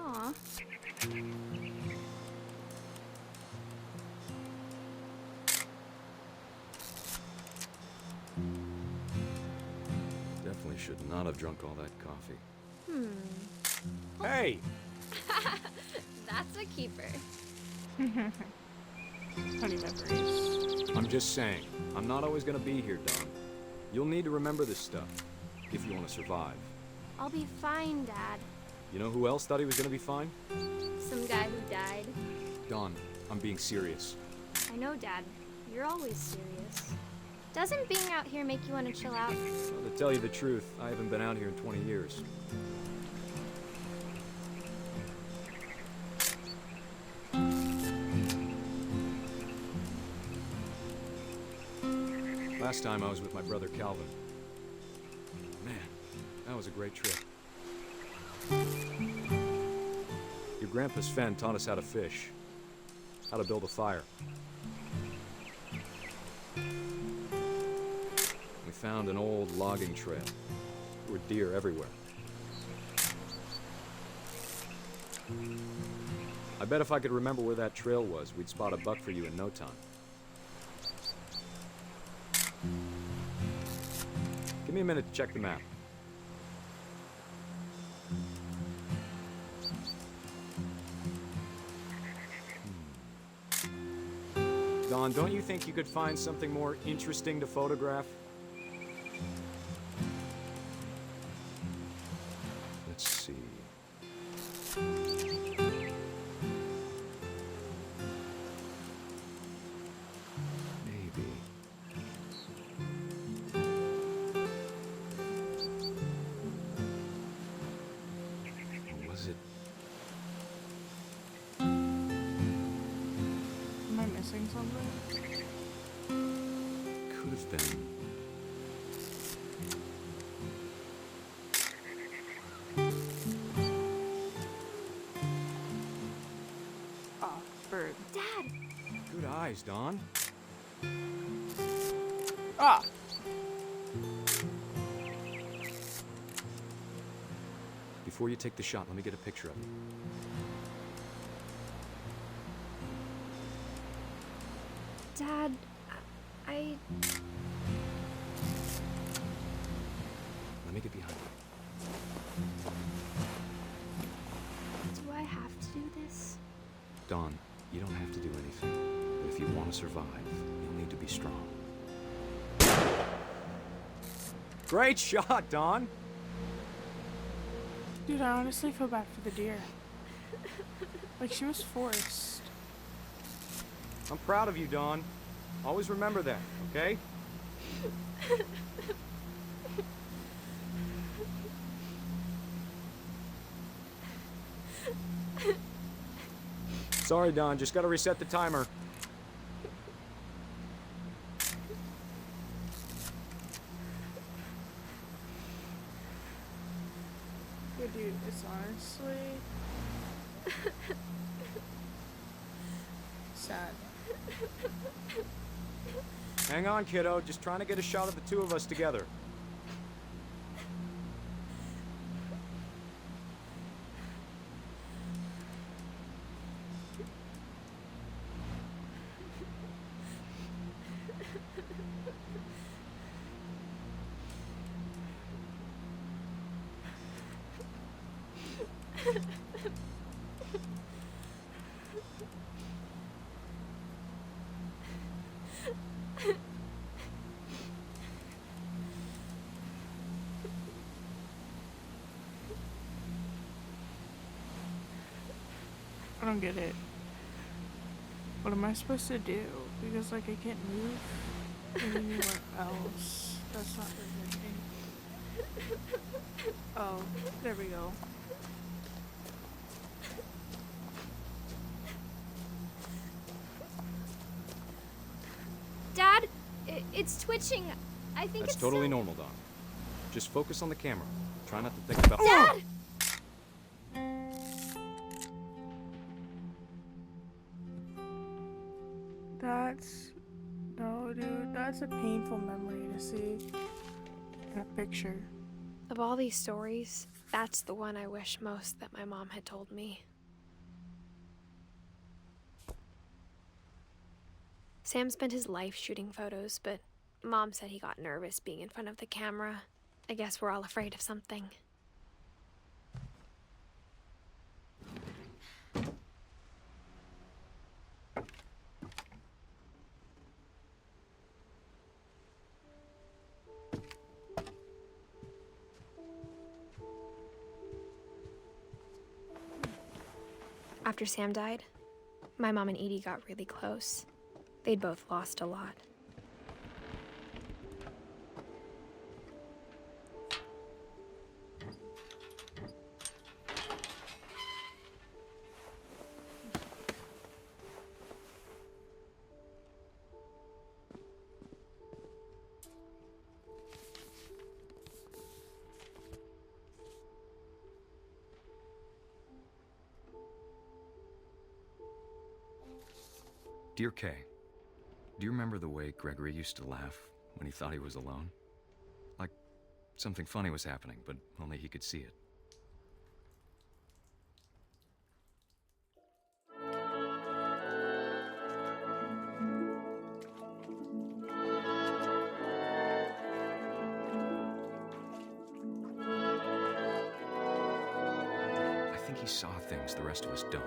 Aw. Definitely should not have drunk all that coffee. Hey! That's a keeper. Funny memories. I'm just saying, I'm not always gonna be here, Dawn. You'll need to remember this stuff, if you want to survive. I'll be fine, Dad. You know who else thought he was gonna be fine? Some guy who died. Dawn, I'm being serious. I know, Dad. You're always serious. Doesn't being out here make you want to chill out? Well, to tell you the truth, I haven't been out here in 20 years. Last time I was with my brother Calvin. Man, that was a great trip. Your grandpa Sven taught us how to fish, how to build a fire. We found an old logging trail. There were deer everywhere. I bet if I could remember where that trail was, we'd spot a buck for you in no time. Give me a minute to check the map. Don, don't you think you could find something more interesting to photograph? Let's see. Maybe. Or was it? Am I missing something? Could have been. Ah, bird. Dad! Good eyes, Don. Ah! Before you take the shot, let me get a picture of you. Dad, I... Let me get behind you. Do I have to do this? Don, you don't have to do anything. But if you want to survive, you'll need to be strong. Great shot, Don! Dude, I honestly feel bad for the deer. Like, she was forced. I'm proud of you, Don. Always remember that, okay? Sorry, Don. Just gotta reset the timer. Yeah, dude, it's honestly sad. Hang on, kiddo. Just trying to get a shot of the two of us together. I don't get it. What am I supposed to do? Because, like, I can't move anywhere else. That's not working. Oh, there we go. Dad, it's twitching. I think That's it's totally so... normal, Don. Just focus on the camera. Try not to think about... Dad! No, dude, that's a painful memory to see in a picture. Of all these stories, that's the one I wish most that my mom had told me. Sam spent his life shooting photos, but Mom said he got nervous being in front of the camera. I guess we're all afraid of something. After Sam died, my mom and Edie got really close. They'd both lost a lot. Dear Kay, do you remember the way Gregory used to laugh when he thought he was alone? Like something funny was happening, but only he could see it. I think he saw things the rest of us don't.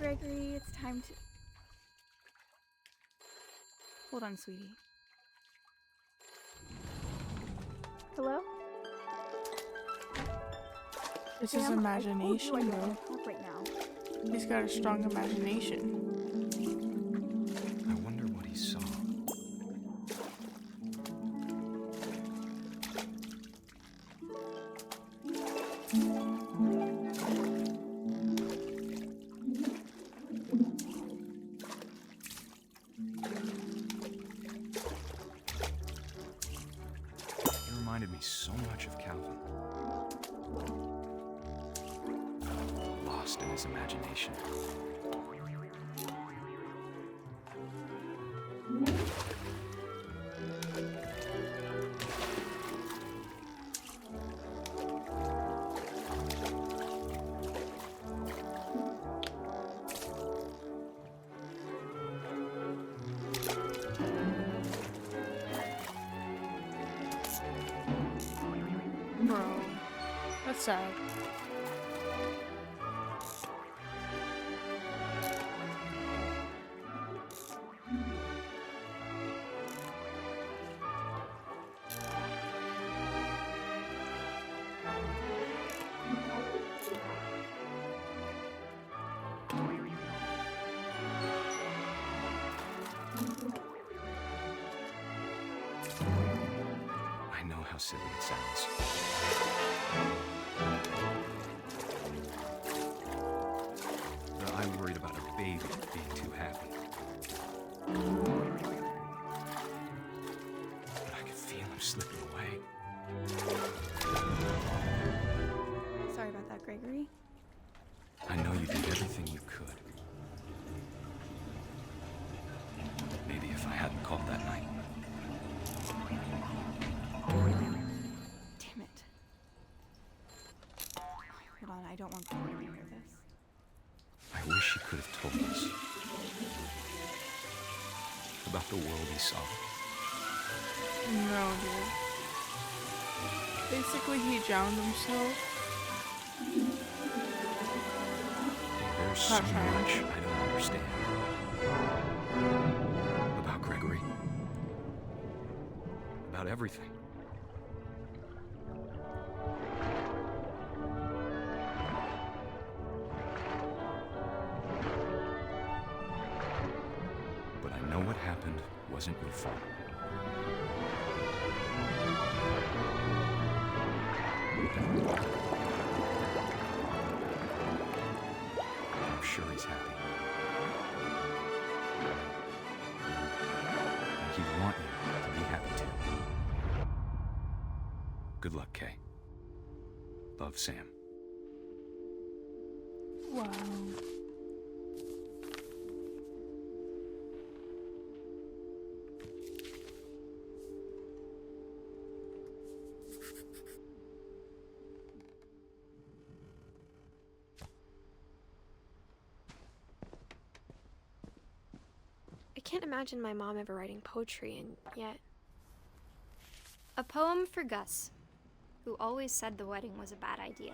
Gregory, it's time to... Hold on, sweetie. Hello? It's his imagination, bro. Talk right now. He's got a strong imagination. I wonder what he saw. He reminded me so much of Calvin. Lost in his imagination. Bro. That's sad. I know how silly it sounds. But I worried about a baby being too happy. But I could feel him slipping away. Sorry about that, Gregory. I know you did everything you could. Maybe if I hadn't called that night. Damn it. Hold on, I don't want Gregory to hear this. I wish he could have told us about the world he saw. No, dude. Basically, he drowned himself. There's so much I don't understand about Gregory, about everything. But I know what happened wasn't your fault. I'm sure he's happy. And he'd want you to be happy too. Good luck, Kay. Love, Sam. Wow. I can't imagine my mom ever writing poetry, and yet... A poem for Gus, who always said the wedding was a bad idea.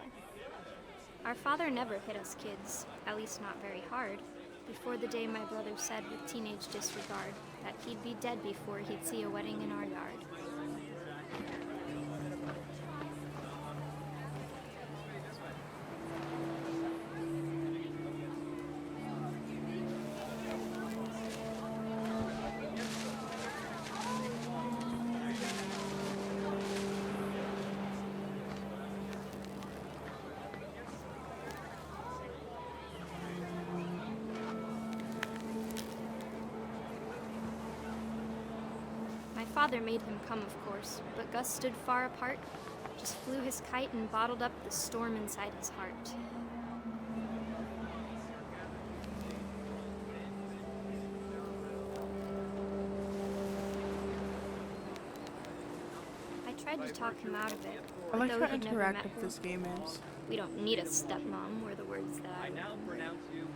Our father never hit us kids, at least not very hard, before the day my brother said with teenage disregard that he'd be dead before he'd see a wedding in our yard. My father made him come, of course, but Gus stood far apart, just flew his kite and bottled up the storm inside his heart. I tried to talk him out of it, I like though how he'd never met interactive her. this game is. We don't need a stepmom, were the words that I now pronounce you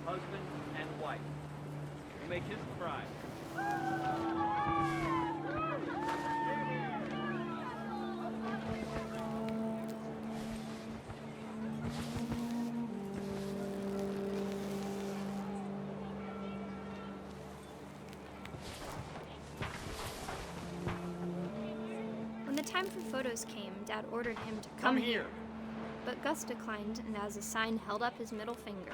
husband and wife. You may kiss the bride. photos came, Dad ordered him to Come here. But Gus declined, and as a sign held up his middle finger.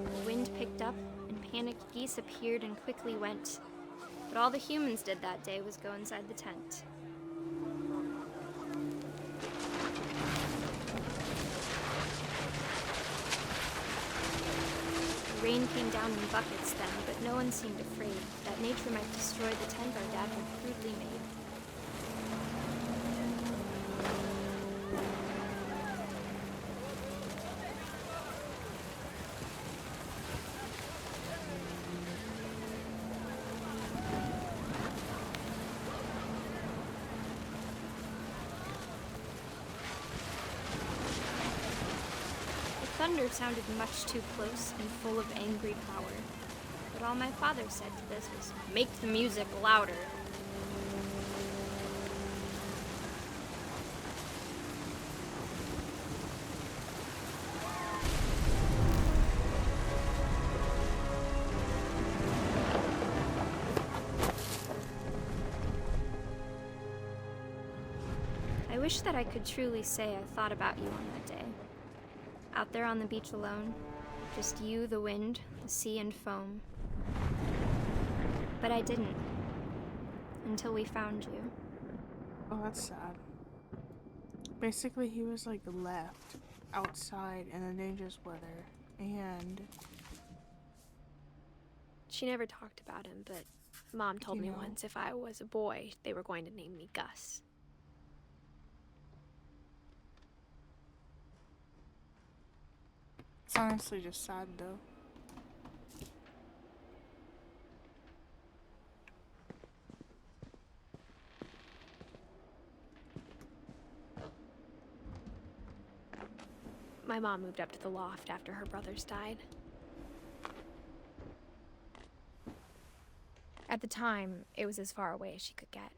The wind picked up, and panicked geese appeared and quickly went. But all the humans did that day was go inside the tent. The rain came down in buckets then, but no one seemed afraid that nature might destroy the tent our dad had crudely made. Thunder sounded much too close and full of angry power. But all my father said to this was, "Make the music louder." I wish that I could truly say I thought about you on that day. Out there on the beach alone, just you, the wind, the sea, and foam. But I didn't. Until we found you. Oh, that's sad. Basically, he was like left outside in the dangerous weather, and she never talked about him, but Mom told me once if I was a boy, they were going to name me Gus. It's honestly just sad, though. My mom moved up to the loft after her brothers died. At the time, it was as far away as she could get.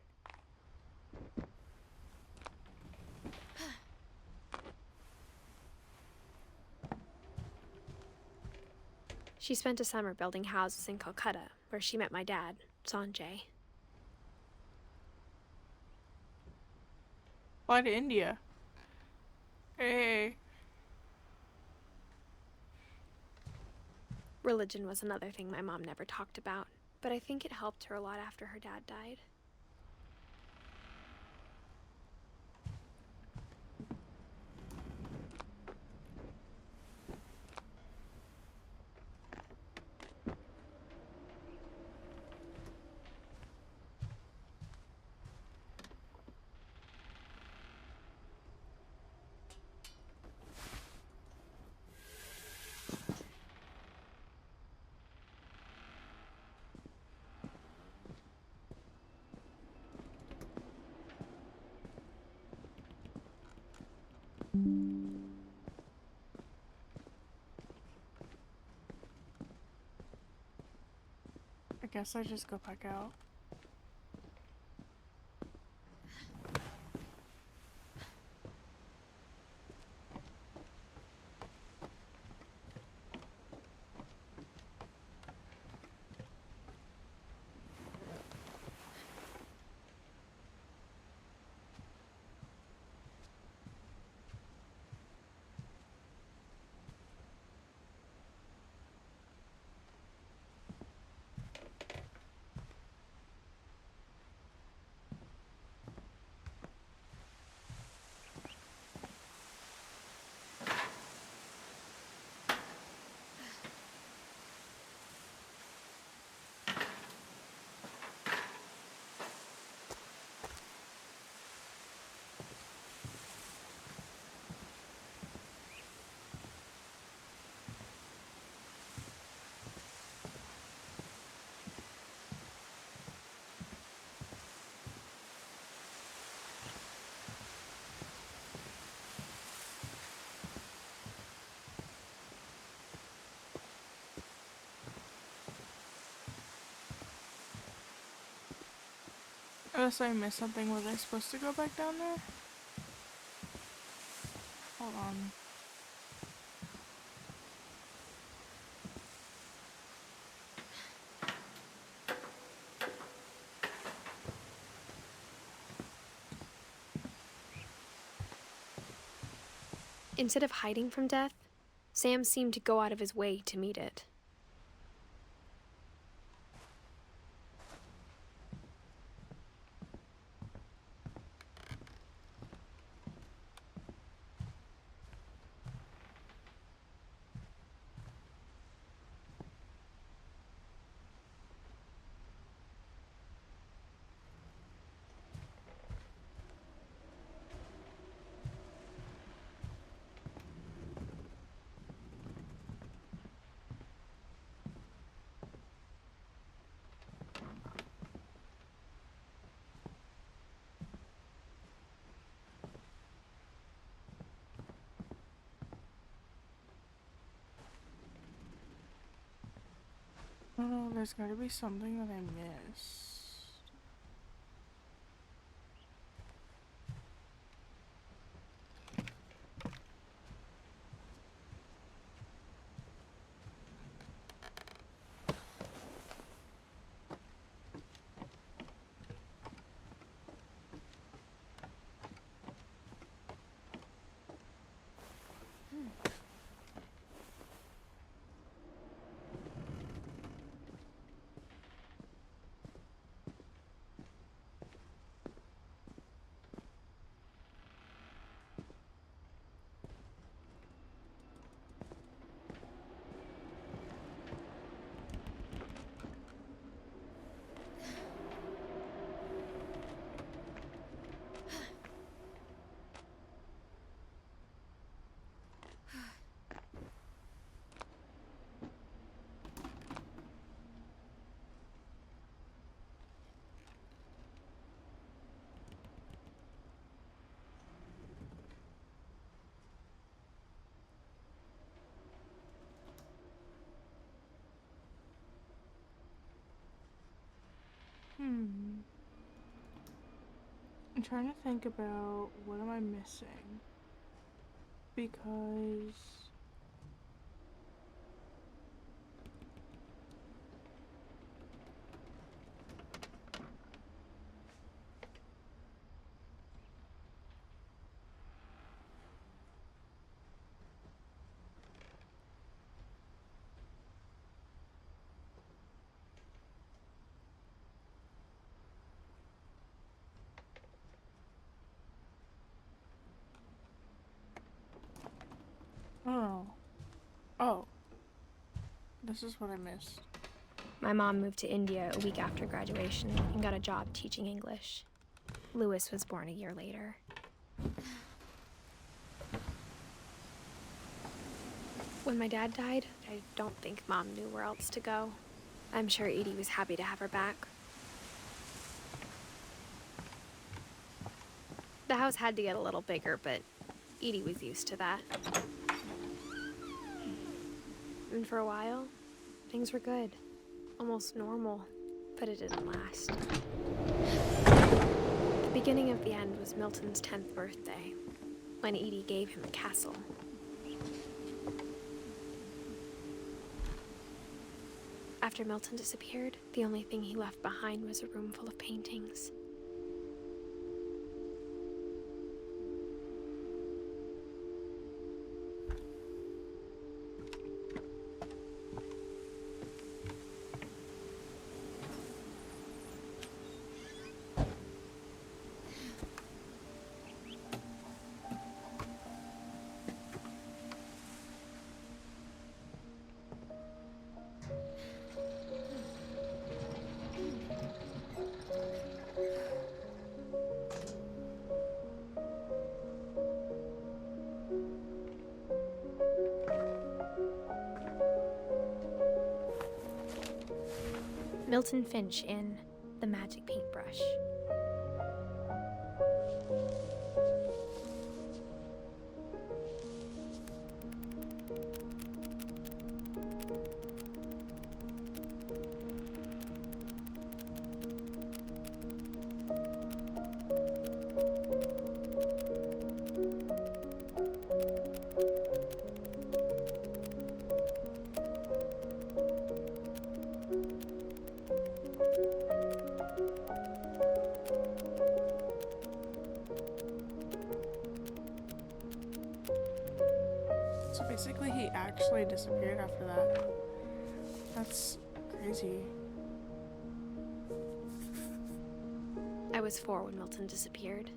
She spent a summer building houses in Calcutta, where she met my dad, Sanjay. Why to India? Hey. Religion was another thing my mom never talked about, but I think it helped her a lot after her dad died. I guess I just go back out. Unless I missed something, was I supposed to go back down there? Hold on. Instead of hiding from death, Sam seemed to go out of his way to meet it. I don't know, there's gotta be something that I missed. I'm trying to think about what am I missing, because oh, this is what I missed. My mom moved to India a week after graduation and got a job teaching English. Lewis was born a year later. When my dad died, I don't think Mom knew where else to go. I'm sure Edie was happy to have her back. The house had to get a little bigger, but Edie was used to that. And for a while, things were good. Almost normal, but it didn't last. The beginning of the end was Milton's 10th birthday, when Edie gave him a castle. After Milton disappeared, the only thing he left behind was a room full of paintings. Milton Finch in The Magic Paintbrush. basically he actually disappeared after that. That's crazy. I was 4 when Milton disappeared.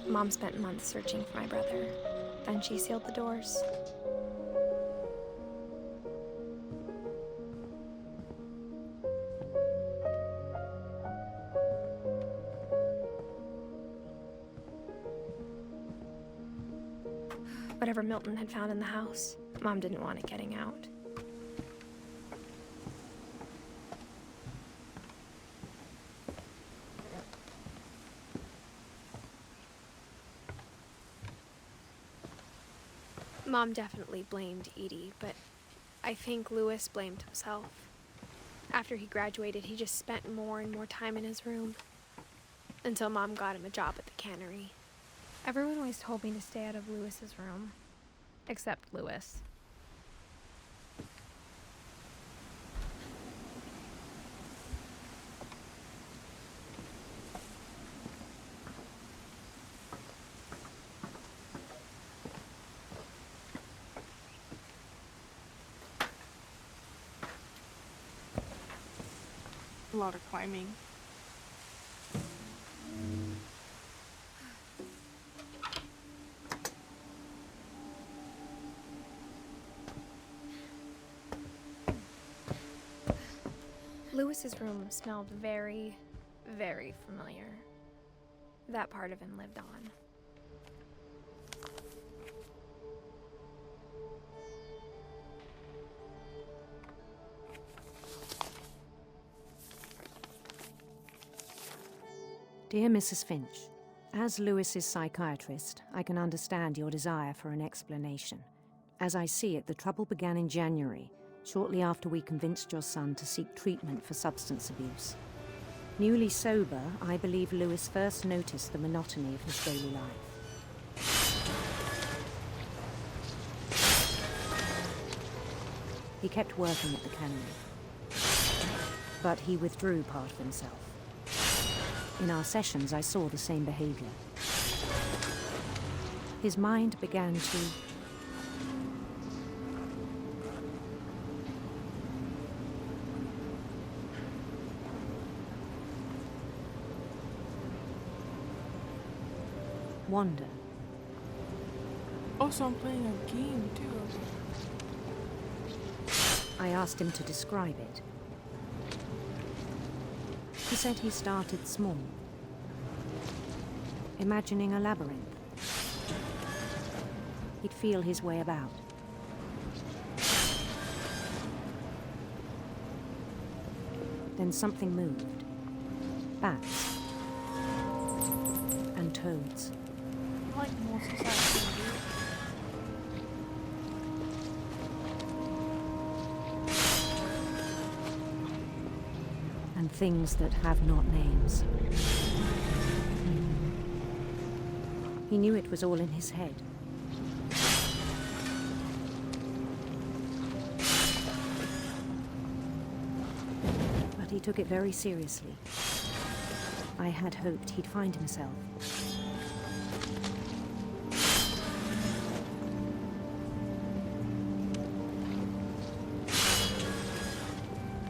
Mom spent months searching for my brother. Then she sealed the doors. Whatever Milton had found in the house, Mom didn't want it getting out. Mom definitely blamed Edie, but I think Lewis blamed himself. After he graduated, he just spent more and more time in his room, until Mom got him a job at the cannery. Everyone always told me to stay out of Lewis's room, except Lewis. A lot of climbing. Lewis's room smelled very, very familiar. That part of him lived on. Dear Mrs. Finch, as Lewis's psychiatrist, I can understand your desire for an explanation. As I see it, the trouble began in January, shortly after we convinced your son to seek treatment for substance abuse. Newly sober, I believe Lewis first noticed the monotony of his daily life. He kept working at the cannery, but he withdrew part of himself. In our sessions, I saw the same behavior. His mind began to wander. Also, I'm playing a game too. I asked him to describe it. He said he started small, imagining a labyrinth. He'd feel his way about. Then something moved. Bats. And toads. Like most society. And things that have not names. He knew it was all in his head. But he took it very seriously. I had hoped he'd find himself.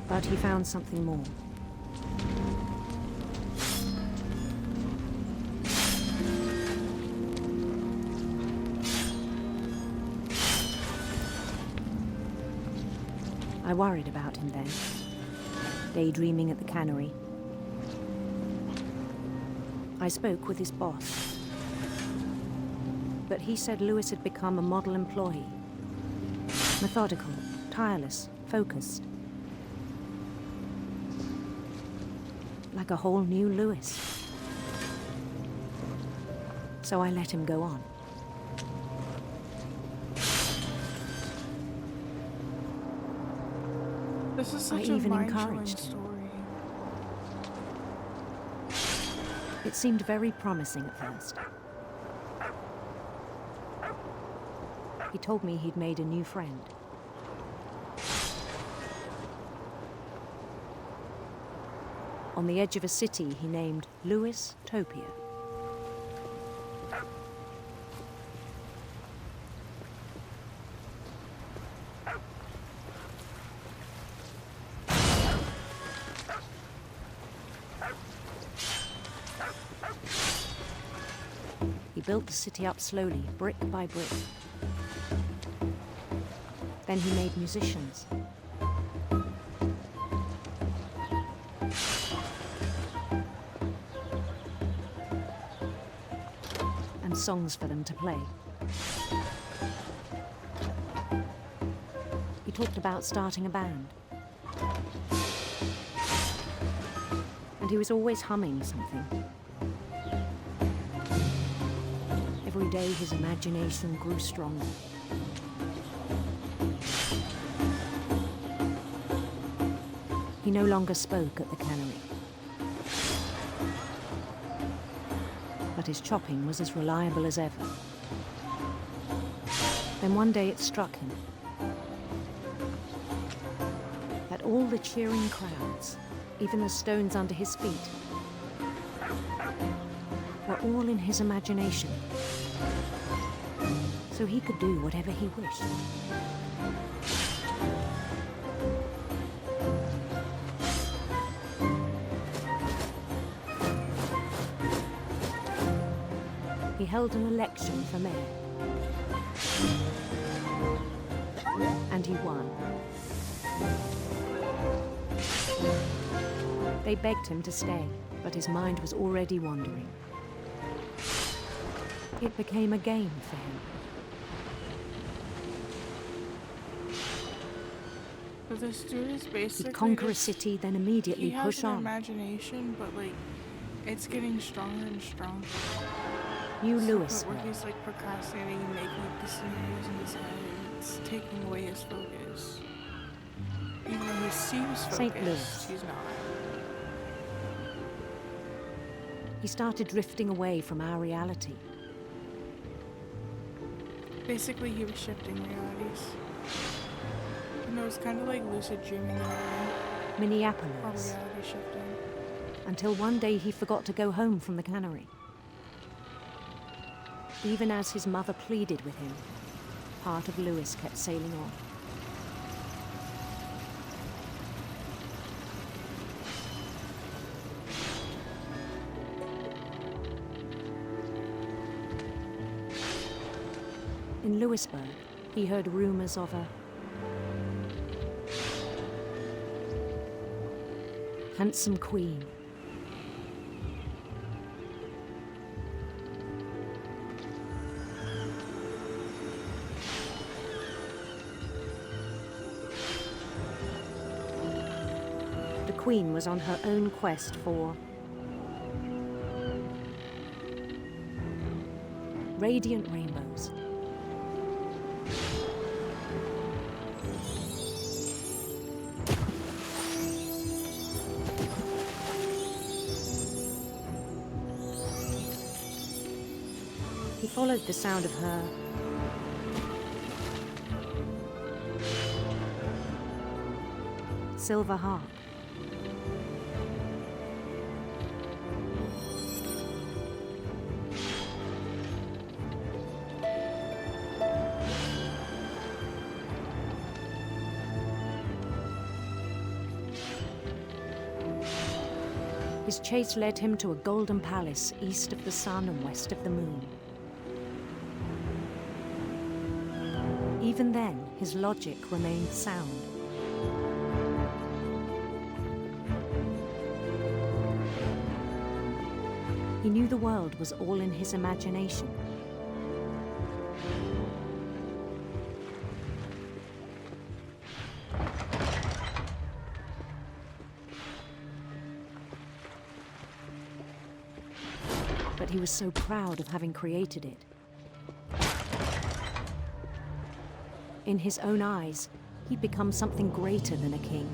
But he found something more. I worried about him then, daydreaming at the cannery. I spoke with his boss, but he said Lewis had become a model employee. Methodical, tireless, focused. Like a whole new Lewis. So I let him go on. This is such I a even mind-chilling encouraged him. story. It seemed very promising at first. He told me he'd made a new friend. On the edge of a city he named Louis Topia. He built the city up slowly, brick by brick. Then he made musicians. And songs for them to play. He talked about starting a band. And he was always humming something. Every day his imagination grew stronger. He no longer spoke at the cannery. But his chopping was as reliable as ever. Then one day it struck him that all the cheering crowds, even the stones under his feet, were all in his imagination. So he could do whatever he wished. He held an election for mayor. And he won. They begged him to stay, but his mind was already wandering. It became a game for him. But this dude is basically He'd conquer a just- city, then immediately he push has an on. imagination, but like it's getting stronger and stronger. You, To the Louis, point where will. he's like procrastinating and making up the scenarios in his head, and it's taking away his focus. Even though he seems St. focused, Louis. he's not. He started drifting away from our reality. Basically, he was shifting realities. You know, it's kind of like lucid dreaming in a way, or Minneapolis. reality shifting. Until one day he forgot to go home from the cannery. Even as his mother pleaded with him, part of Louis kept sailing on. In Louisburg, he heard rumors of a handsome queen. The queen was on her own quest for radiant rainbows. He followed the sound of her silver harp. His chase led him to a golden palace east of the sun and west of the moon. Even then, his logic remained sound. He knew the world was all in his imagination. But he was so proud of having created it. In his own eyes, he'd become something greater than a king.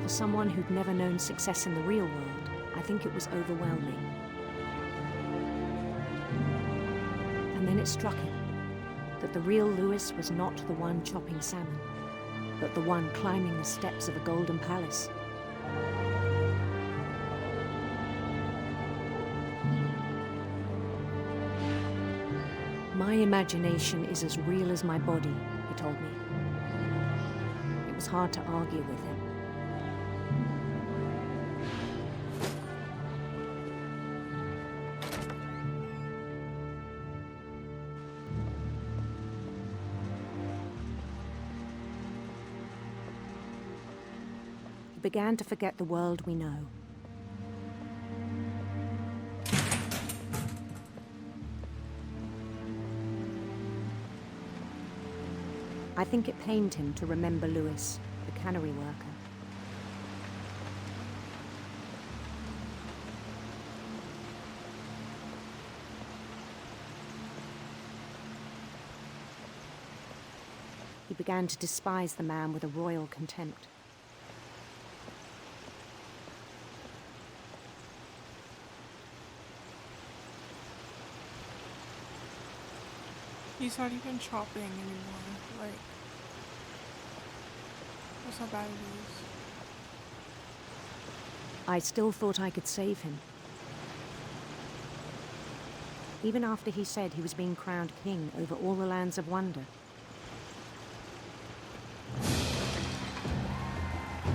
For someone who'd never known success in the real world, I think it was overwhelming. And then it struck him that the real Lewis was not the one chopping salmon, but the one climbing the steps of a golden palace. My imagination is as real as my body, he told me. It was hard to argue with him. He began to forget the world we know. I think it pained him to remember Lewis, the cannery worker. He began to despise the man with a royal contempt. He's not even chopping anymore. Like, that's how bad it is. I still thought I could save him. Even after he said he was being crowned king over all the lands of wonder.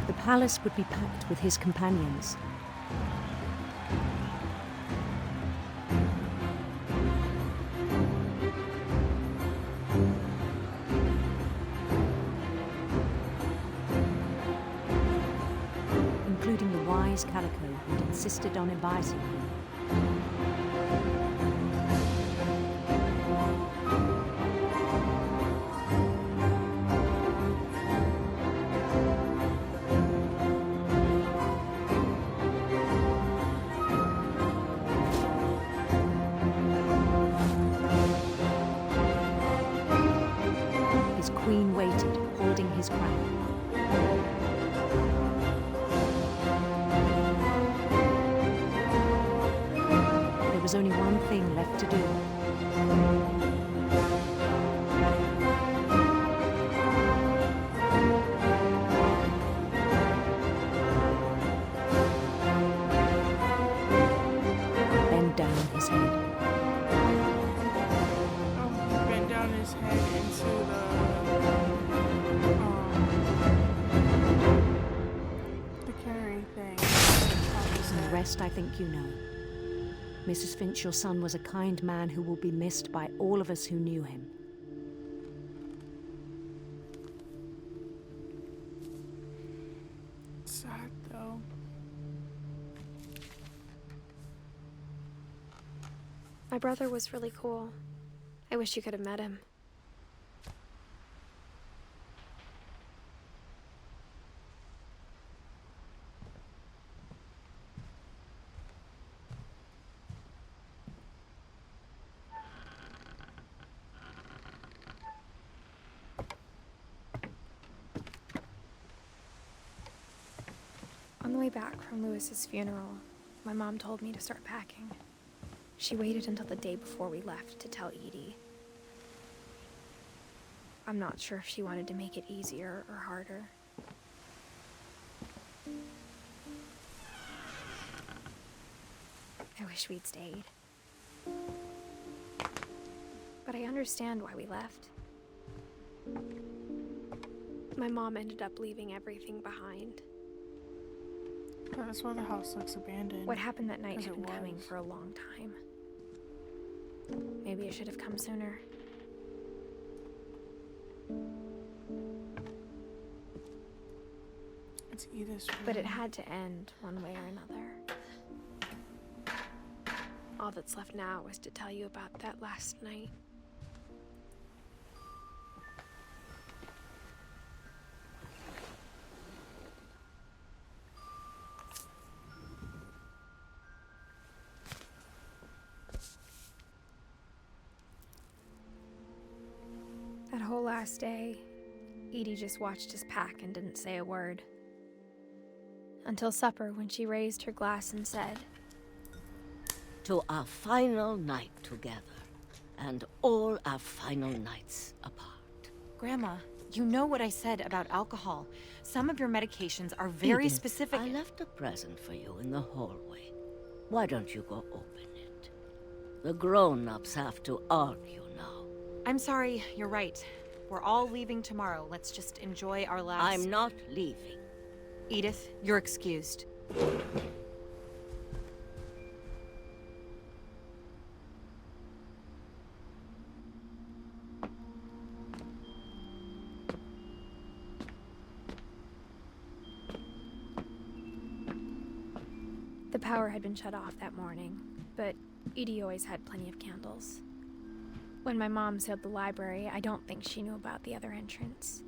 The palace would be packed with his companions. Including the wise Calico who'd insisted on advising him. His queen waited, holding his crown. There was only one thing left to do. Bend down his head. Oh, bend down his head into the cannery thing. And the rest I think you know. Mrs. Finch, your son was a kind man who will be missed by all of us who knew him. Sad though. My brother was really cool. I wish you could have met him. On the way back from Lewis's funeral, my mom told me to start packing. She waited until the day before we left to tell Edie. I'm not sure if she wanted to make it easier or harder. I wish we'd stayed. But I understand why we left. My mom ended up leaving everything behind. That's why the house looks abandoned. What happened that night had been coming for a long time. Maybe it should have come sooner. It's Edith's room. But it had to end one way or another. All that's left now is to tell you about that last night. That whole last day, Edie just watched us pack and didn't say a word. until supper when she raised her glass and said, "To our final night together, and all our final nights apart." Grandma, you know what I said about alcohol. Some of your medications are very Edith, specific. I left a present for you in the hallway. Why don't you go open it? The grown-ups have to argue now. I'm sorry, you're right. We're all leaving tomorrow. Let's just enjoy our last... I'm not leaving. Edith, you're excused. The power had been shut off that morning, but Edie always had plenty of candles. When my mom sealed the library, I don't think she knew about the other entrance.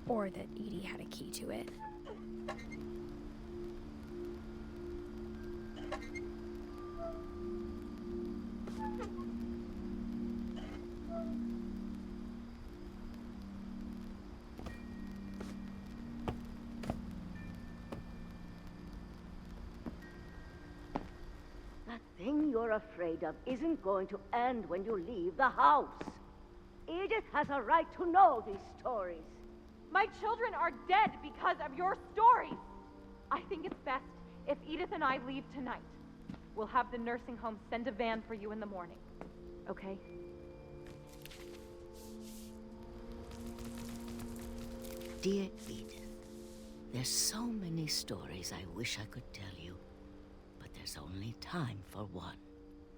Or that Edie had a key to it. That thing you're afraid of isn't going to end when you leave the house. Edith has a right to know these stories. My children are dead because of your stories. I think it's best if Edith and I leave tonight. We'll have the nursing home send a van for you in the morning. Okay? Dear Edith, there's so many stories I wish I could tell you, but there's only time for one.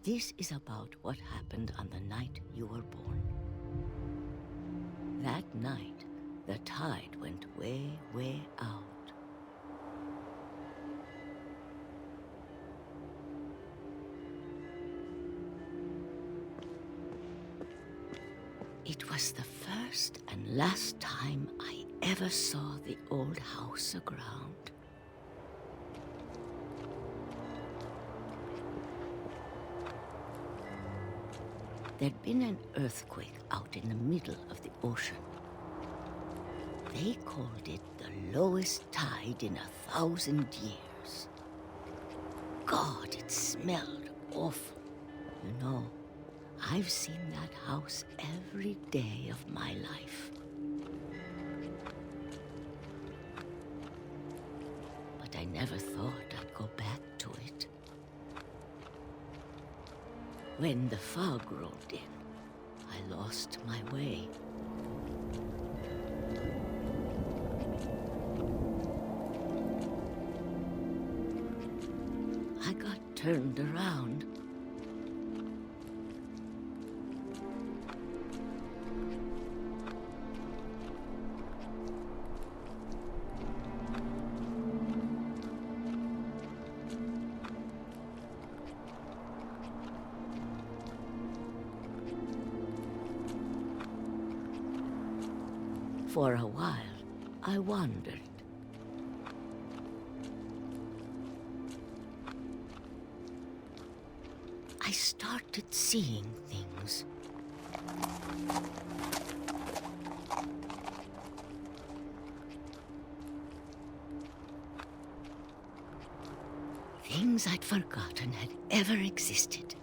This is about what happened on the night you were born. That night, the tide went way, way out. It was the first and last time I ever saw the old house aground. There'd been an earthquake out in the middle of the ocean. They called it the lowest tide in 1,000 years. God, it smelled awful. You know, I've seen that house every day of my life. But I never thought I'd go back to it. When the fog rolled in, I lost my way. I got turned around. For a while, I wandered. I started seeing things. Things I'd forgotten had ever existed.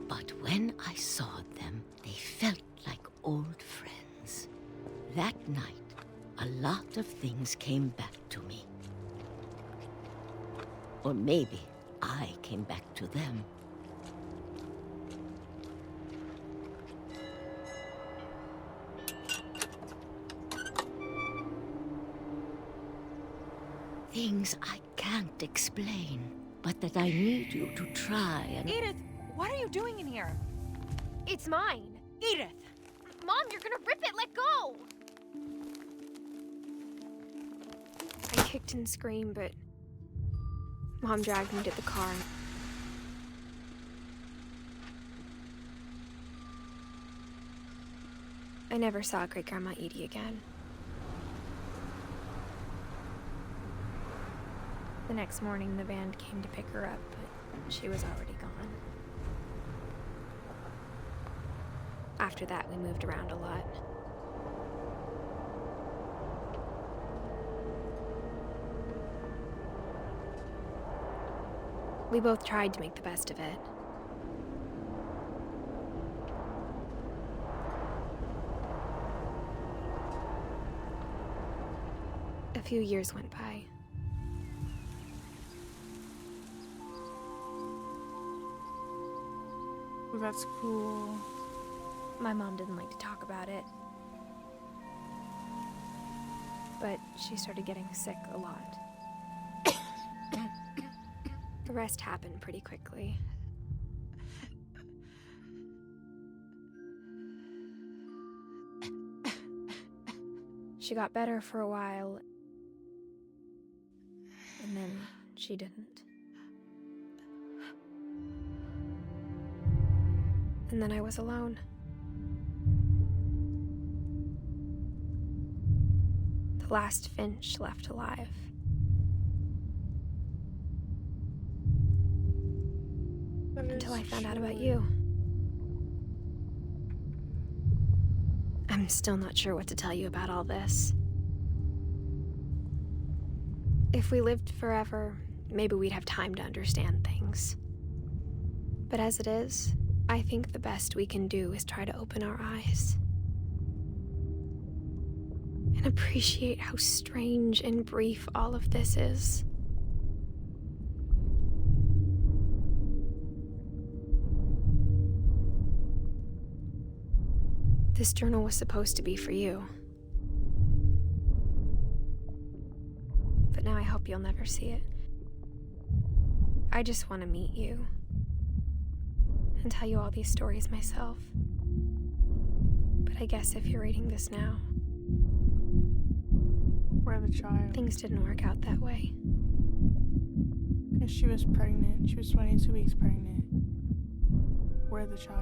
But when I saw them, they felt like old friends. That night, a lot of things came back to me. Or maybe I came back to them. Things I can't explain, but that I need you to try and... Edith, what are you doing in here? It's mine. Edith! Mom, you're gonna rip it! Let go! I kicked and screamed, but Mom dragged me to the car. I never saw Great-Grandma Edie again. The next morning, the van came to pick her up, but she was already gone. After that, we moved around a lot. We both tried to make the best of it. A few years went by. Well, that's cool. My mom didn't like to talk about it. But she started getting sick a lot. The rest happened pretty quickly. She got better for a while, and then she didn't. And then I was alone. The last Finch left alive. Until I found out about you. I'm still not sure what to tell you about all this. If we lived forever, maybe we'd have time to understand things. But as it is, I think the best we can do is try to open our eyes. And appreciate how strange and brief all of this is. This journal was supposed to be for you. But now I hope you'll never see it. I just want to meet you and tell you all these stories myself. But I guess if you're reading this now, We're the child. things didn't work out that way. Because she was pregnant. She was 22 weeks pregnant. We're the child.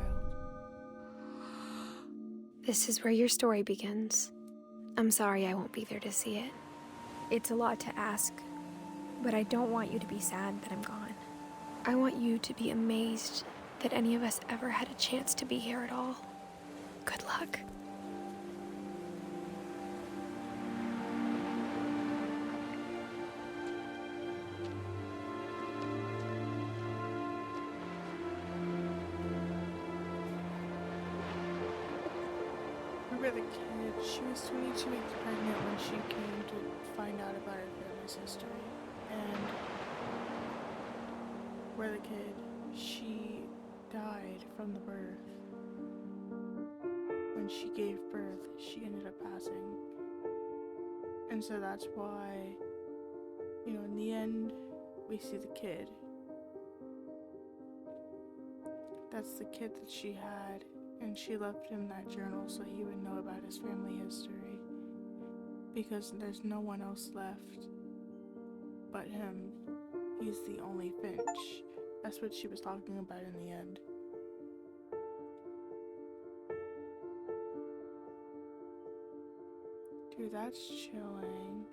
This is where your story begins. I'm sorry I won't be there to see it. It's a lot to ask, but I don't want you to be sad that I'm gone. I want you to be amazed that any of us ever had a chance to be here at all. Good luck. Remember the kid? She was 22 weeks pregnant when she came to find out about her family's history. And where the kid, she died from the birth. When she gave birth, she ended up passing. And so that's why, you know, in the end, we see the kid. That's the kid that she had. And she left him that journal so he would know about his family history. Because there's no one else left but him. He's the only Finch. That's what she was talking about in the end. Dude, that's chilling.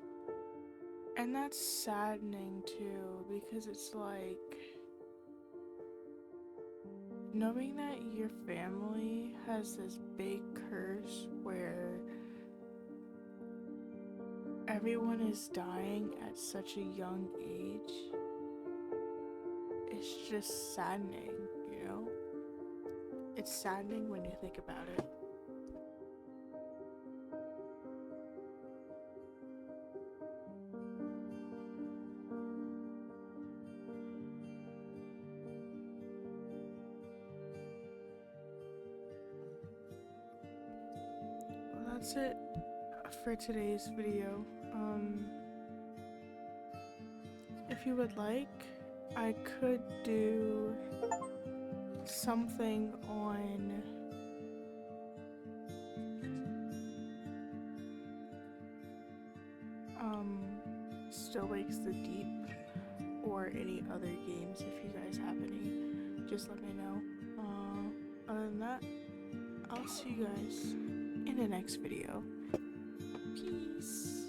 And that's saddening too, because it's like, knowing that your family has this big curse where everyone is dying at such a young age, it's just saddening, you know? It's saddening when you think about it. That's it for today's video. If you would like, I could do something on Still Wakes the Deep or any other games. If you guys have any, just let me know. Other than that, I'll see you guys in the next video. Peace.